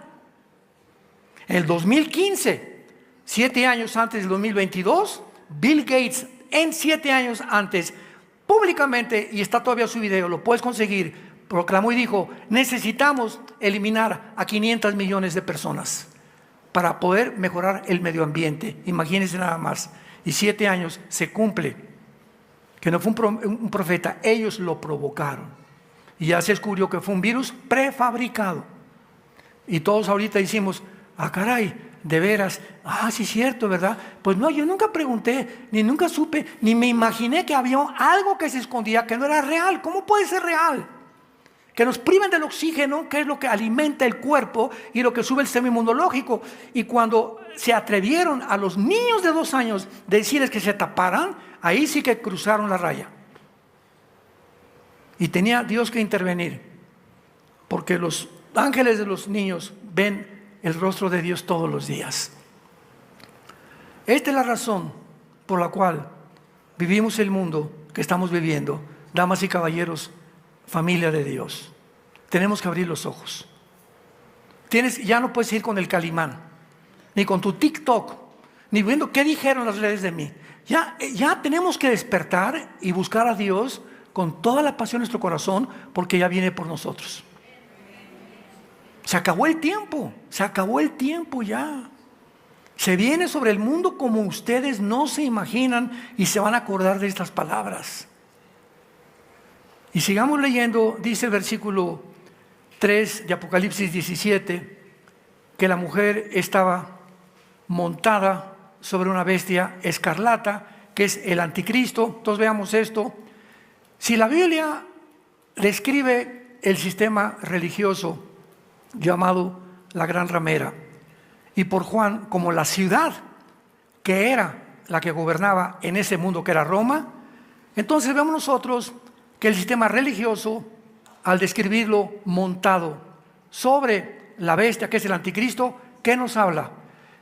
En el 2015, 7 años antes del 2022, Bill Gates, en 7 años antes, públicamente, y está todavía su video, lo puedes conseguir, proclamó y dijo: necesitamos eliminar a 500 millones de personas para poder mejorar el medio ambiente. Imagínense nada más. Y 7 años se cumple. Que no fue un profeta, ellos lo provocaron. Y ya se descubrió que fue un virus prefabricado. Y todos ahorita decimos: ah, caray, de veras, sí es cierto, ¿verdad? Pues no, yo nunca pregunté, ni nunca supe, ni me imaginé que había algo que se escondía, que no era real. ¿Cómo puede ser real? Que nos priven del oxígeno, que es lo que alimenta el cuerpo y lo que sube el sistema inmunológico. Y cuando se atrevieron a los niños de 2 años de decirles que se taparan, ahí sí que cruzaron la raya. Y tenía Dios que intervenir, porque los ángeles de los niños ven el rostro de Dios todos los días. Esta es la razón por la cual vivimos el mundo que estamos viviendo, damas y caballeros, familia de Dios. Tenemos que abrir los ojos. Ya no puedes ir con el Calimán, ni con tu TikTok, ni viendo qué dijeron las redes de mí. Ya tenemos que despertar y buscar a Dios con toda la pasión de nuestro corazón, porque ya viene por nosotros. Se acabó el tiempo ya. Se viene sobre el mundo como ustedes no se imaginan, y se van a acordar de estas palabras. Y sigamos leyendo. Dice el versículo 3 de Apocalipsis 17, que la mujer estaba montada sobre una bestia escarlata, que es el anticristo. Entonces veamos esto. Si la Biblia describe el sistema religioso llamado la Gran Ramera, y por Juan como la ciudad que era la que gobernaba en ese mundo, que era Roma, entonces vemos nosotros que el sistema religioso, al describirlo montado sobre la bestia, que es el anticristo, ¿qué nos habla?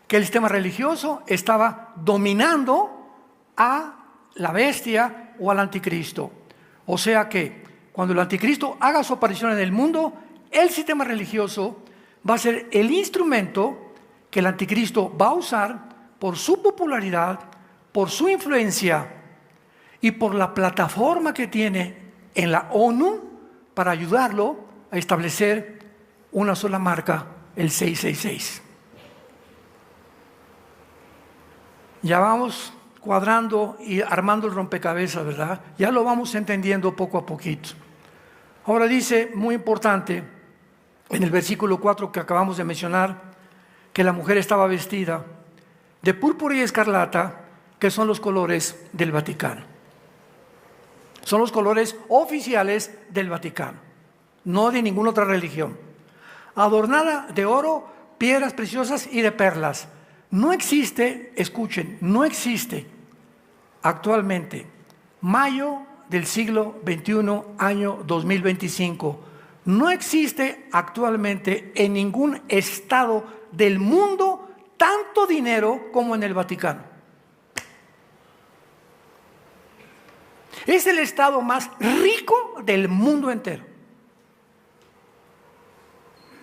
Que el sistema religioso estaba dominando a la bestia o al anticristo. O sea que cuando el anticristo haga su aparición en el mundo, el sistema religioso va a ser el instrumento que el anticristo va a usar por su popularidad, por su influencia y por la plataforma que tiene en la ONU para ayudarlo a establecer una sola marca, el 666. Ya vamos cuadrando y armando el rompecabezas, ¿verdad? Ya lo vamos entendiendo poco a poquito. Ahora dice, muy importante, en el versículo 4 que acabamos de mencionar, que la mujer estaba vestida de púrpura y escarlata, que son los colores del Vaticano. Son los colores oficiales del Vaticano, no de ninguna otra religión. Adornada de oro, piedras preciosas y de perlas. No existe, escuchen, no existe actualmente, mayo del siglo XXI, año 2025, no existe actualmente en ningún estado del mundo tanto dinero como en el Vaticano. Es el estado más rico del mundo entero.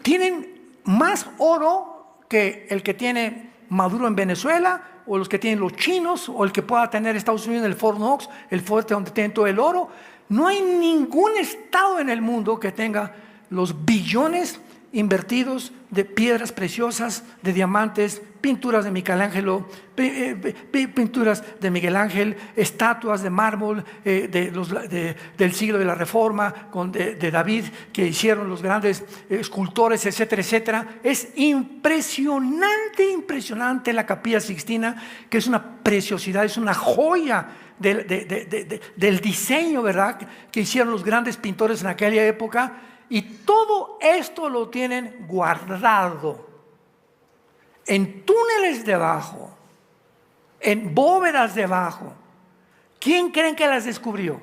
Tienen más oro que el que tiene Maduro en Venezuela, o los que tienen los chinos, o el que pueda tener Estados Unidos en el Fort Knox, el fuerte donde tienen todo el oro. No hay ningún estado en el mundo que tenga los billones invertidos de piedras preciosas, de diamantes, pinturas de Michelangelo, pinturas de Miguel Ángel, estatuas de mármol del siglo de la Reforma, de David, que hicieron los grandes escultores, etcétera, etcétera. Es impresionante la Capilla Sixtina, que es una preciosidad, es una joya del diseño, ¿verdad?, que hicieron los grandes pintores en aquella época. Y todo esto lo tienen guardado en túneles debajo, en bóvedas debajo. ¿Quién creen que las descubrió?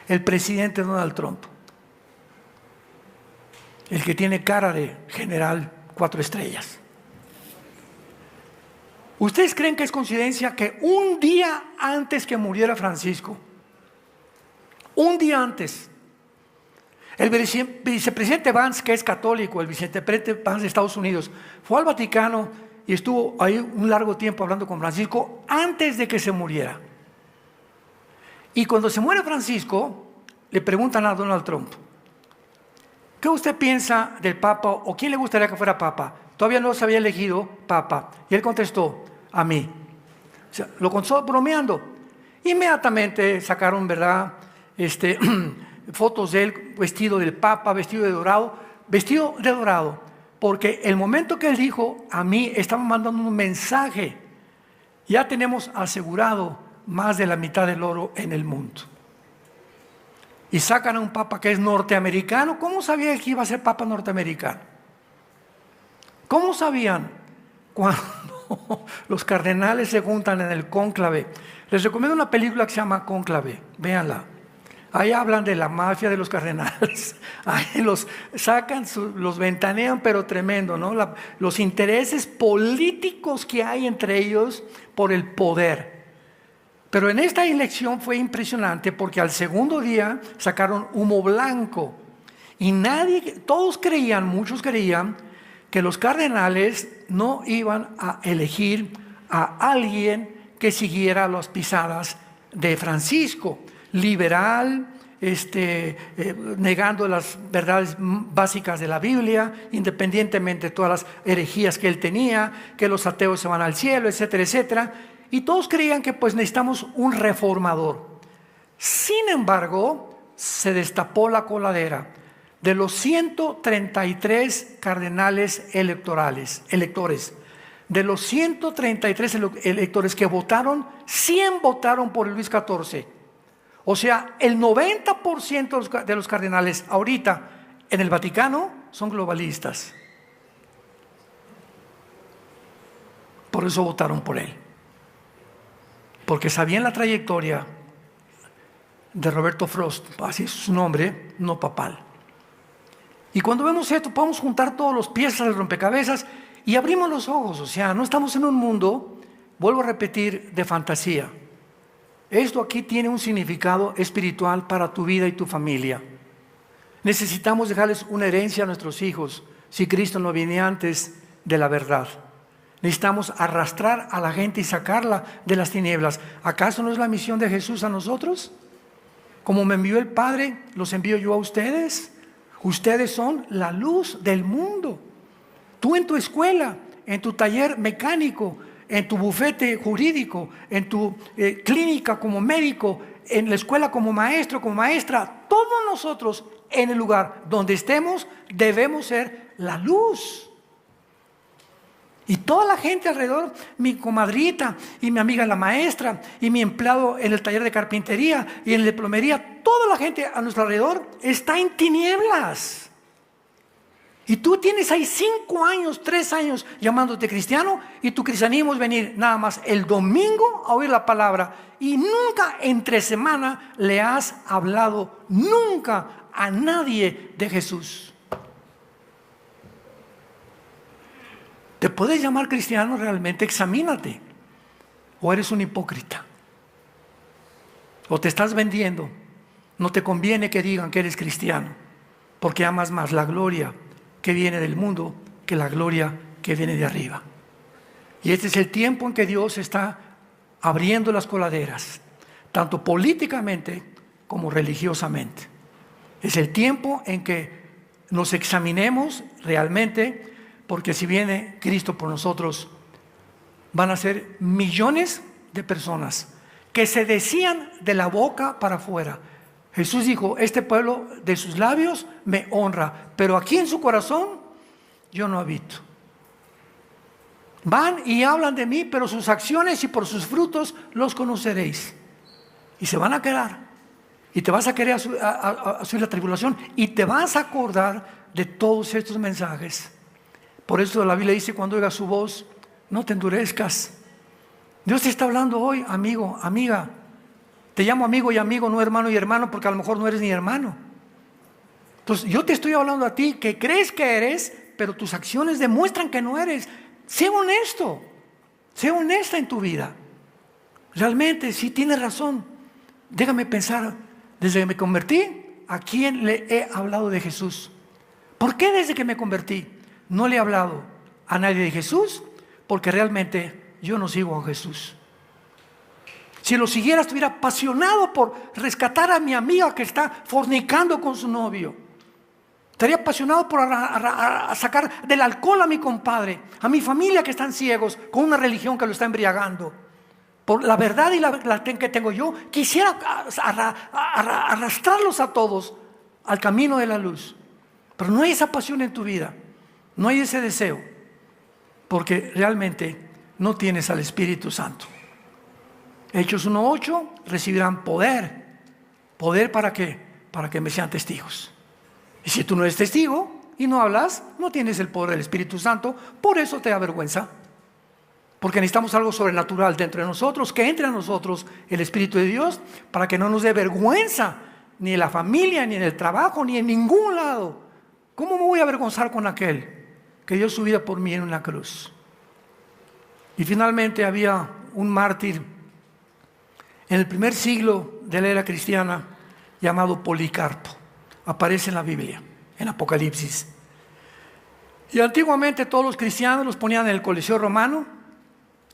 El presidente Donald Trump, el que tiene cara de general 4 estrellas. ¿Ustedes creen que es coincidencia que un día antes que muriera Francisco, un día antes, el vicepresidente Vance, que es católico, el vicepresidente Vance de Estados Unidos, fue al Vaticano y estuvo ahí un largo tiempo hablando con Francisco antes de que se muriera? Y cuando se muere Francisco, le preguntan a Donald Trump, ¿qué usted piensa del Papa, o quién le gustaría que fuera Papa? Todavía no se había elegido Papa. Y él contestó, a mí. O sea, lo contestó bromeando. Inmediatamente sacaron, ¿verdad?, fotos de él vestido del Papa, vestido de dorado, porque el momento que él dijo a mí, estaba mandando un mensaje. Ya tenemos asegurado más de la mitad del oro en el mundo. Y sacan a un Papa que es norteamericano. ¿Cómo sabía que iba a ser Papa norteamericano? ¿Cómo sabían? Cuando los cardenales se juntan en el cónclave. Les recomiendo una película que se llama Cónclave, véanla. Ahí hablan de la mafia de los cardenales. Ahí los sacan, los ventanean, pero tremendo, ¿no? Los intereses políticos que hay entre ellos por el poder. Pero en esta elección fue impresionante porque al segundo día sacaron humo blanco. Y todos creían, muchos creían, que los cardenales no iban a elegir a alguien que siguiera las pisadas de Francisco. Liberal, negando las verdades básicas de la Biblia, independientemente de todas las herejías que él tenía, que los ateos se van al cielo, etcétera, etcétera. Y todos creían que pues necesitamos un reformador. Sin embargo, se destapó la coladera. De los 133 cardenales electores, de los 133 electores que votaron, 100 votaron por Luis XIV. O sea, el 90% de los cardenales ahorita en el Vaticano son globalistas. Por eso votaron por él. Porque sabían la trayectoria de Roberto Frost, así es su nombre, no papal. Y cuando vemos esto, podemos juntar todos los piezas del rompecabezas y abrimos los ojos. O sea, no estamos en un mundo, vuelvo a repetir, de fantasía. Esto aquí tiene un significado espiritual para tu vida y tu familia. Necesitamos dejarles una herencia a nuestros hijos si Cristo no viene antes de la verdad. Necesitamos arrastrar a la gente y sacarla de las tinieblas. ¿Acaso no es la misión de Jesús a nosotros? Como me envió el Padre, los envío yo a ustedes. Ustedes son la luz del mundo. Tú en tu escuela, en tu taller mecánico, en tu bufete jurídico, en tu clínica como médico, en la escuela como maestro, como maestra, todos nosotros en el lugar donde estemos debemos ser la luz. Y toda la gente alrededor, mi comadrita y mi amiga la maestra y mi empleado en el taller de carpintería y en el de plomería, toda la gente a nuestro alrededor está en tinieblas. Y tú tienes ahí 5 años, 3 años llamándote cristiano, y tu cristianismo es venir nada más el domingo a oír la palabra, y nunca entre semana le has hablado nunca a nadie de Jesús. ¿Te puedes llamar cristiano realmente? Examínate. ¿O eres un hipócrita? ¿O te estás vendiendo? No te conviene que digan que eres cristiano, porque amas más la gloria que viene del mundo que la gloria que viene de arriba. Y este es el tiempo en que Dios está abriendo las coladeras, tanto políticamente como religiosamente. Es el tiempo en que nos examinemos realmente, porque si viene Cristo por nosotros, van a ser millones de personas que se decían de la boca para afuera. Jesús dijo, este pueblo de sus labios me honra, pero aquí en su corazón yo no habito. Van y hablan de mí, pero sus acciones y por sus frutos los conoceréis. Y se van a quedar. Y te vas a querer subir la tribulación, y te vas a acordar de todos estos mensajes. Por eso la Biblia dice, cuando oigas su voz, no te endurezcas. Dios te está hablando hoy, amigo, amiga. Te llamo amigo y amigo, no hermano y hermano, porque a lo mejor no eres ni hermano. Entonces yo te estoy hablando a ti que crees que eres, pero tus acciones demuestran que no eres. Sé honesto, sé honesta en tu vida. Realmente, si tienes razón, déjame pensar, desde que me convertí, ¿a quién le he hablado de Jesús? ¿Por qué desde que me convertí no le he hablado a nadie de Jesús? Porque realmente yo no sigo a Jesús. Si lo siguiera, estuviera apasionado por rescatar a mi amiga que está fornicando con su novio. Estaría apasionado por sacar del alcohol a mi compadre, a mi familia que están ciegos con una religión que lo está embriagando. Por la verdad y la que tengo yo, quisiera arrastrarlos a todos al camino de la luz. Pero no hay esa pasión en tu vida, no hay ese deseo, porque realmente no tienes al Espíritu Santo. Hechos 1:8, recibirán poder. ¿Poder para qué? Para que me sean testigos. Y si tú no eres testigo y no hablas, no tienes el poder del Espíritu Santo, por eso te da vergüenza. Porque necesitamos algo sobrenatural dentro de nosotros, que entre a nosotros el Espíritu de Dios, para que no nos dé vergüenza, ni en la familia, ni en el trabajo, ni en ningún lado. ¿Cómo me voy a avergonzar con aquel que dio su vida por mí en una cruz? Y finalmente había un mártir en el primer siglo de la era cristiana llamado Policarpo. Aparece en la Biblia, en Apocalipsis. Y antiguamente todos los cristianos los ponían en el Coliseo Romano.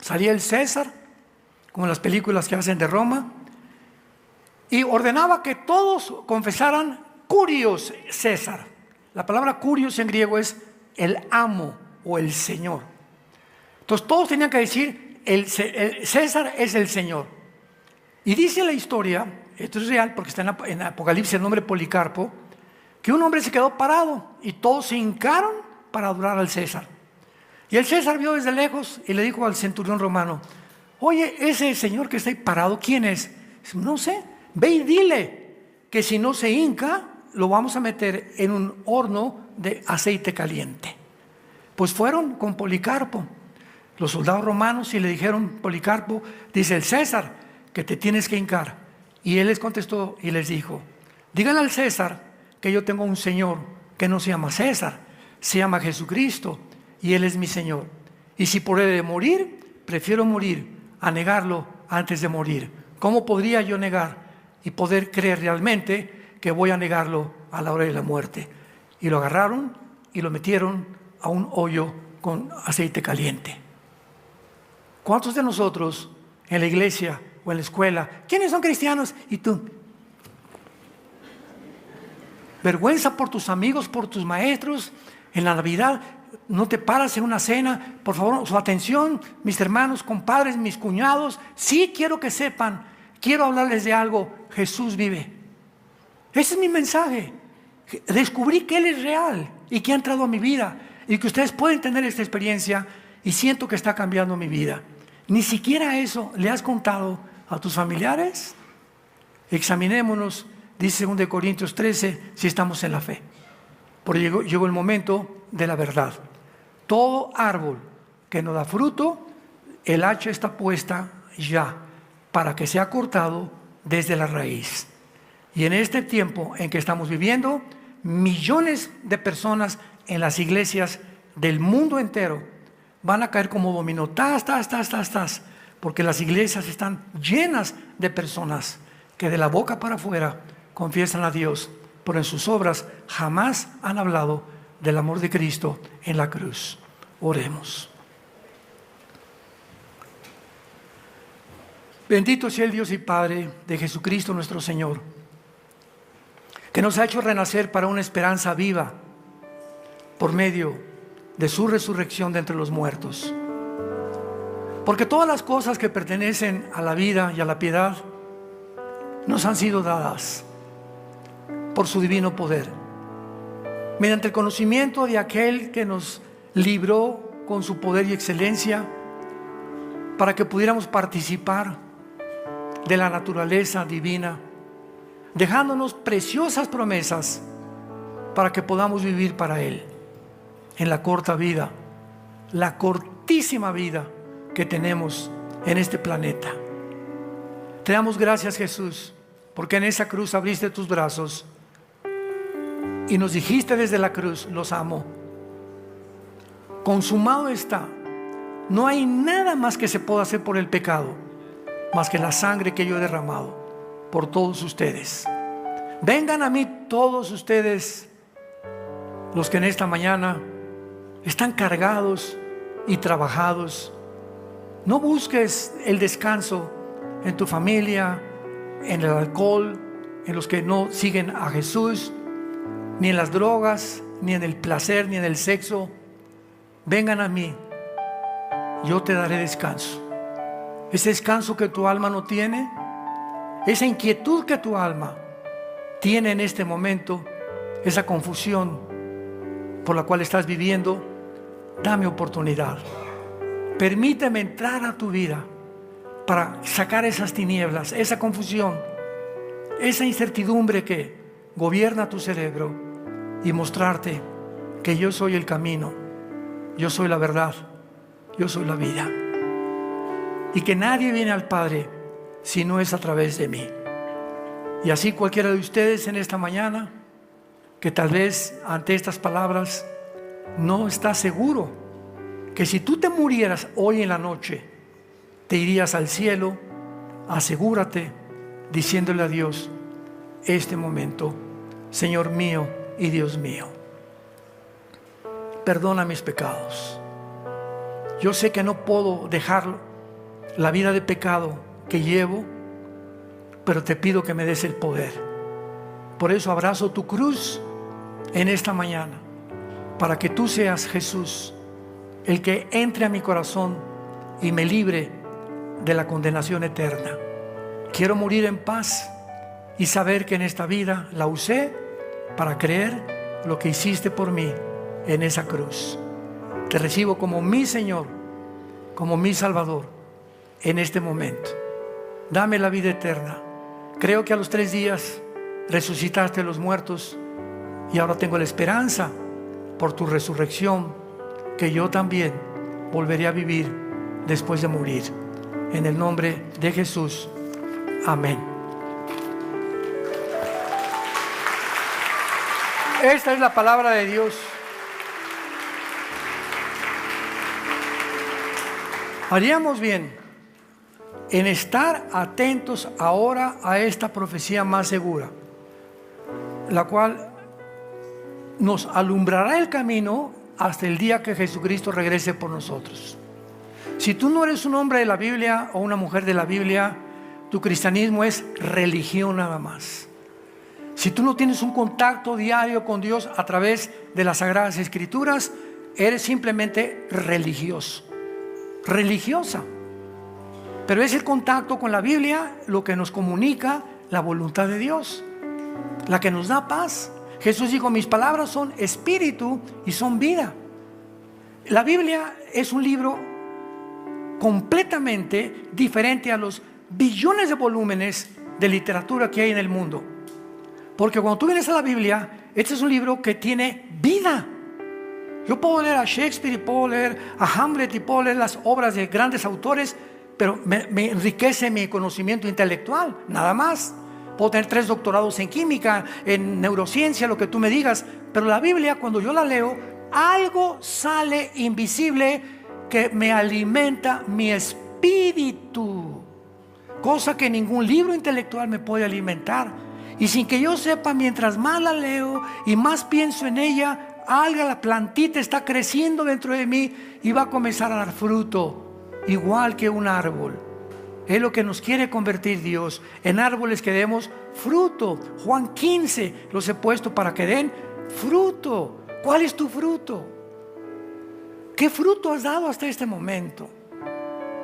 Salía el César, como en las películas que hacen de Roma, y ordenaba que todos confesaran Curios César. La palabra Curios en griego es el amo o el Señor. Entonces todos tenían que decir, el César es el Señor. Y dice la historia, esto es real porque está en Apocalipsis el nombre Policarpo, que un hombre se quedó parado y todos se hincaron para adorar al César. Y el César vio desde lejos y le dijo al centurión romano, oye, ese señor que está ahí parado, ¿quién es? Dice, no sé, ve y dile que si no se hinca, lo vamos a meter en un horno de aceite caliente. Pues fueron con Policarpo, los soldados romanos, y le dijeron, Policarpo, dice el César, que te tienes que hincar. Y él les contestó y les dijo, díganle al César que yo tengo un Señor que no se llama César, se llama Jesucristo, y Él es mi Señor. Y si por Él he de morir, prefiero morir a negarlo antes de morir. ¿Cómo podría yo negar y poder creer realmente que voy a negarlo a la hora de la muerte? Y lo agarraron y lo metieron a un hoyo con aceite caliente. ¿Cuántos de nosotros en la iglesia o en la escuela, quiénes son cristianos? Y tú, vergüenza por tus amigos, por tus maestros. En la Navidad no te paras en una cena. Por favor, su atención, mis hermanos, compadres, mis cuñados. Sí quiero que sepan quiero hablarles de algo. Jesús vive. Ese es mi mensaje. Descubrí que Él es real y que ha entrado a mi vida y que ustedes pueden tener esta experiencia, y siento que está cambiando mi vida. Ni siquiera eso le has contado a tus familiares. Examinémonos, dice 2 Corintios 13, si estamos en la fe. Porque llegó el momento de la verdad. Todo árbol que no da fruto, el hacha está puesta ya para que sea cortado desde la raíz. Y en este tiempo en que estamos viviendo, millones de personas en las iglesias del mundo entero van a caer como dominó, porque las iglesias están llenas de personas que de la boca para afuera confiesan a Dios, pero en sus obras jamás han hablado del amor de Cristo en la cruz. Oremos. Bendito sea el Dios y Padre de Jesucristo nuestro Señor, que nos ha hecho renacer para una esperanza viva por medio de su resurrección de entre los muertos. Porque todas las cosas que pertenecen a la vida y a la piedad nos han sido dadas por su divino poder, mediante el conocimiento de aquel que nos libró con su poder y excelencia, para que pudiéramos participar de la naturaleza divina, dejándonos preciosas promesas para que podamos vivir para Él en la corta vida, la cortísima vida que tenemos en este planeta. Te damos gracias, Jesús, porque en esa cruz abriste tus brazos y nos dijiste desde la cruz: los amo. Consumado está. No hay nada más que se pueda hacer por el pecado, más que la sangre que yo he derramado por todos ustedes. Vengan a mí todos ustedes, los que en esta mañana están cargados y trabajados. No busques el descanso en tu familia, en el alcohol, en los que no siguen a Jesús, ni en las drogas, ni en el placer, ni en el sexo. Vengan a mí, yo te daré descanso. Ese descanso que tu alma no tiene, esa inquietud que tu alma tiene en este momento, esa confusión por la cual estás viviendo, dame oportunidad. Permíteme entrar a tu vida para sacar esas tinieblas, esa confusión, esa incertidumbre que gobierna tu cerebro, y mostrarte que yo soy el camino, yo soy la verdad, yo soy la vida, y que nadie viene al Padre si no es a través de mí. Y así cualquiera de ustedes en esta mañana, que tal vez ante estas palabras no está seguro que si tú te murieras hoy en la noche te irías al cielo, asegúrate diciéndole a Dios este momento: Señor mío y Dios mío, perdona mis pecados. Yo sé que no puedo dejar la vida de pecado que llevo, pero te pido que me des el poder. Por eso abrazo tu cruz en esta mañana, para que tú seas, Jesús, el que entre a mi corazón y me libre de la condenación eterna. Quiero morir en paz y saber que en esta vida la usé para creer lo que hiciste por mí en esa cruz. Te recibo como mi Señor, como mi Salvador en este momento. Dame la vida eterna. Creo que a los 3 días resucitaste a los muertos, y ahora tengo la esperanza por tu resurrección que yo también volveré a vivir después de morir. En el nombre de Jesús, amén. Esta es la palabra de Dios. Haríamos bien en estar atentos ahora a esta profecía más segura, la cual nos alumbrará el camino hasta el día que Jesucristo regrese por nosotros. Si tú no eres un hombre de la Biblia o una mujer de la Biblia, tu cristianismo es religión nada más. Si tú no tienes un contacto diario con Dios a través de las Sagradas Escrituras, eres simplemente religioso, religiosa. Pero es el contacto con la Biblia lo que nos comunica la voluntad de Dios, la que nos da paz. Jesús dijo: mis palabras son espíritu y son vida. La Biblia es un libro completamente diferente a los billones de volúmenes de literatura que hay en el mundo. Porque cuando tú vienes a la Biblia, este es un libro que tiene vida. Yo puedo leer a Shakespeare y puedo leer a Hamlet y puedo leer las obras de grandes autores, pero me enriquece mi conocimiento intelectual, nada más. Puedo tener 3 doctorados en química, en neurociencia, lo que tú me digas, pero la Biblia, cuando yo la leo, algo sale invisible que me alimenta mi espíritu, cosa que ningún libro intelectual me puede alimentar. Y sin que yo sepa, mientras más la leo y más pienso en ella, la plantita está creciendo dentro de mí y va a comenzar a dar fruto, igual que un árbol. Es lo que nos quiere convertir Dios, en árboles que demos fruto. Juan 15 los he puesto para que den fruto. ¿Cuál es tu fruto? ¿Qué fruto has dado hasta este momento?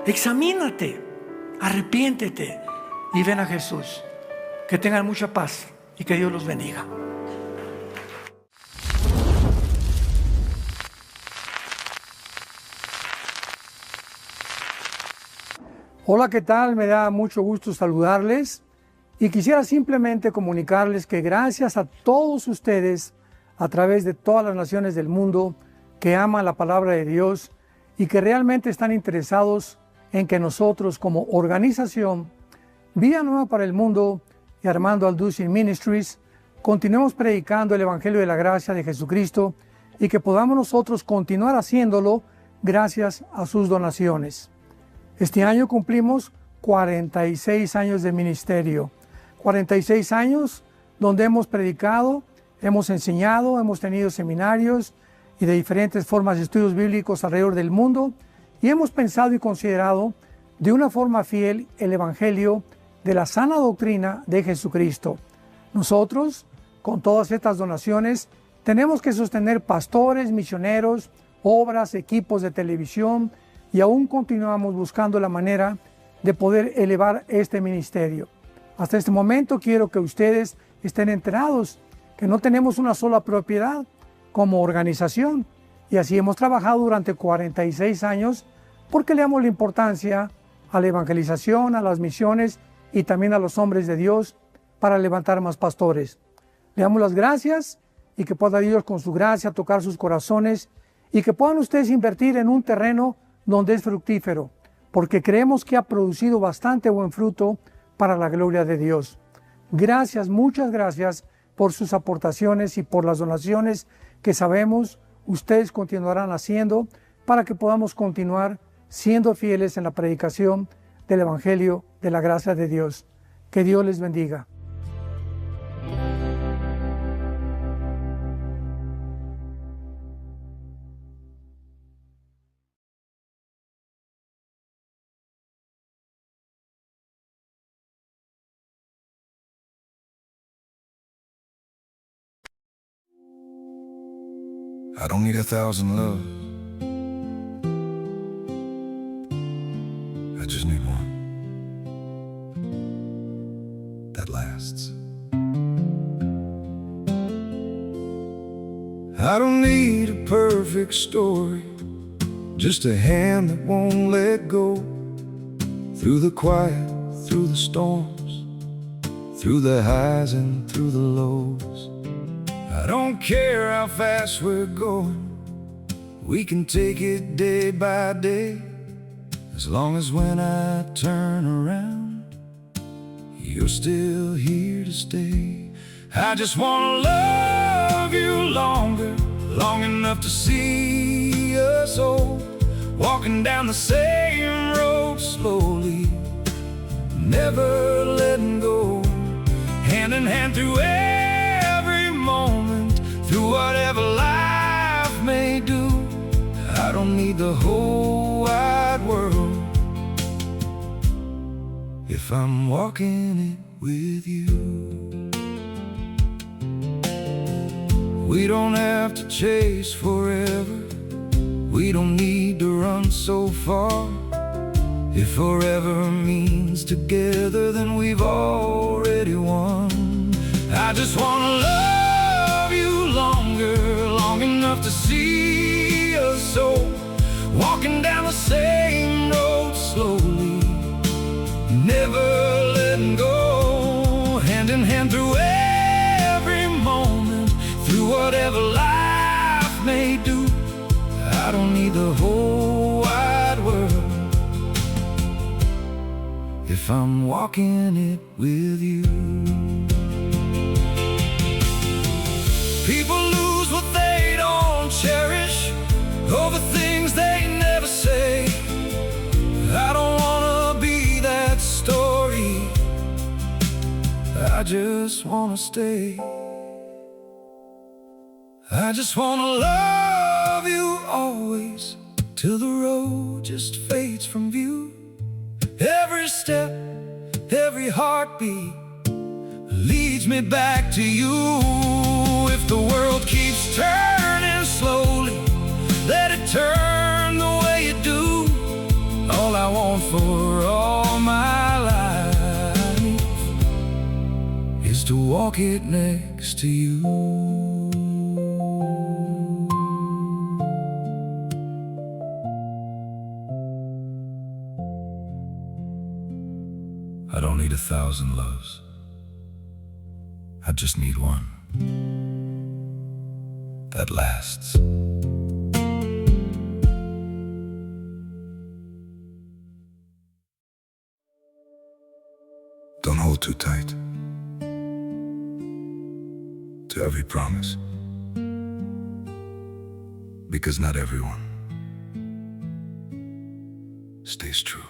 Examínate, arrepiéntete y ven a Jesús. Que tengan mucha paz y que Dios los bendiga. Hola, ¿qué tal? Me da mucho gusto saludarles y quisiera simplemente comunicarles que gracias a todos ustedes a través de todas las naciones del mundo que aman la palabra de Dios y que realmente están interesados en que nosotros como organización Vida Nueva para el Mundo y Armando Alducin Ministries continuemos predicando el Evangelio de la Gracia de Jesucristo y que podamos nosotros continuar haciéndolo gracias a sus donaciones. Este año cumplimos 46 años de ministerio, 46 años donde hemos predicado, hemos enseñado, hemos tenido seminarios y de diferentes formas de estudios bíblicos alrededor del mundo y hemos pensado y considerado de una forma fiel el Evangelio de la sana doctrina de Jesucristo. Nosotros, con todas estas donaciones, tenemos que sostener pastores, misioneros, obras, equipos de televisión, y aún continuamos buscando la manera de poder elevar este ministerio. Hasta este momento quiero que ustedes estén enterados que no tenemos una sola propiedad como organización y así hemos trabajado durante 46 años porque le damos la importancia a la evangelización, a las misiones y también a los hombres de Dios para levantar más pastores. Le damos las gracias y que pueda Dios con su gracia tocar sus corazones y que puedan ustedes invertir en un terreno donde es fructífero, porque creemos que ha producido bastante buen fruto para la gloria de Dios. Gracias, muchas gracias por sus aportaciones y por las donaciones que sabemos ustedes continuarán haciendo para que podamos continuar siendo fieles en la predicación del Evangelio de la gracia de Dios. Que Dios les bendiga. I don't need 1,000 loves, I just need one that lasts. I don't need a perfect story, just a hand that won't let go. Through the quiet, through the storms, through the highs and through the lows. I don't care how fast we're going, we can take it day by day. As long as when I turn around, you're still here to stay. I just wanna love you longer, long enough to see us old, walking down the same road slowly, never letting go, hand in hand through every moment, through whatever life may do. I don't need the whole wide world if I'm walking it with you. We don't have to chase forever, we don't need to run so far. If forever means together, then we've already won. I just wanna love you longer, long enough to see us so, walking down the same road slowly, never letting go, hand in hand through every moment, through whatever life may do. I don't need the whole wide world if I'm walking it with you. People lose what they don't cherish over things they never say. I don't wanna be that story, I just wanna stay. I just wanna love you always, till the road just fades from view. Every step, every heartbeat leads me back to you. If the world keeps turning slowly, let it turn the way it do. All I want for all my life is to walk it next to you. I don't need 1,000 loves, I just need one that lasts. Don't hold too tight to every promise, because not everyone stays true.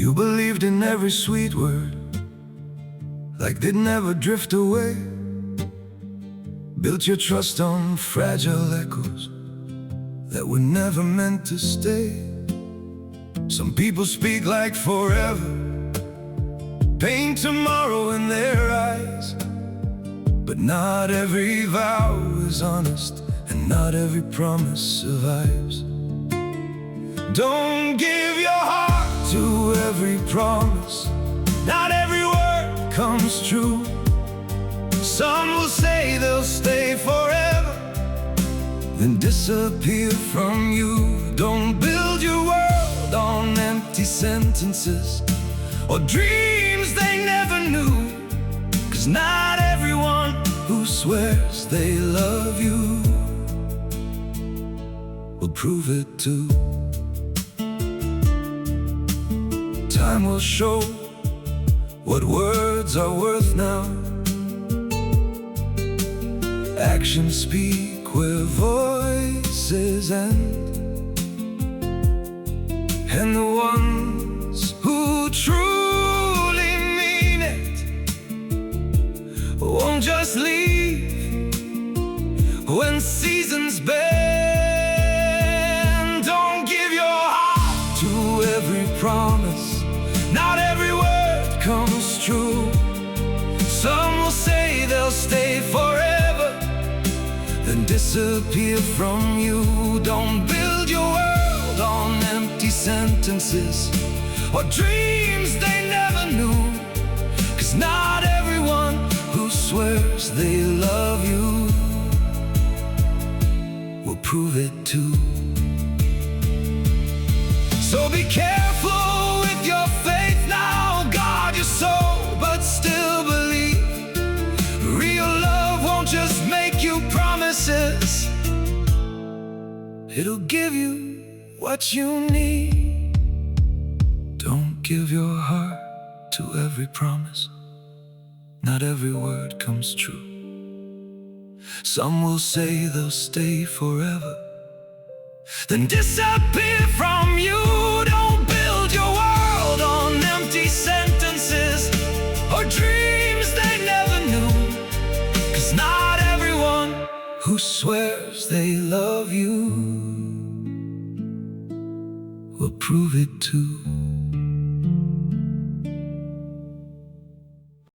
You believed in every sweet word, like they'd never drift away. Built your trust on fragile echoes that were never meant to stay. Some people speak like forever, paint tomorrow in their eyes. But not every vow is honest, and not every promise survives. Don't give your heart to every promise, not every word comes true. Some will say they'll stay forever, then disappear from you. Don't build your world on empty sentences or dreams they never knew, 'cause not everyone who swears they love you will prove it too. Time will show what words are worth now. Actions speak where voices end, and the ones who truly mean it won't just leave when seasons bend. Don't give your heart to every promise, not every word comes true. Some will say they'll stay forever, then disappear from you. Don't build your world on empty sentences or dreams they never knew, 'cause not everyone who swears they love you will prove it too. So be careful with your faith now, guard your soul, but still believe. Real love won't just make you promises, it'll give you what you need. Don't give your heart to every promise, not every word comes true. Some will say they'll stay forever, then disappear from you. Don't build your world on empty sentences or dreams they never knew, 'cause not everyone who swears they love you will prove it too.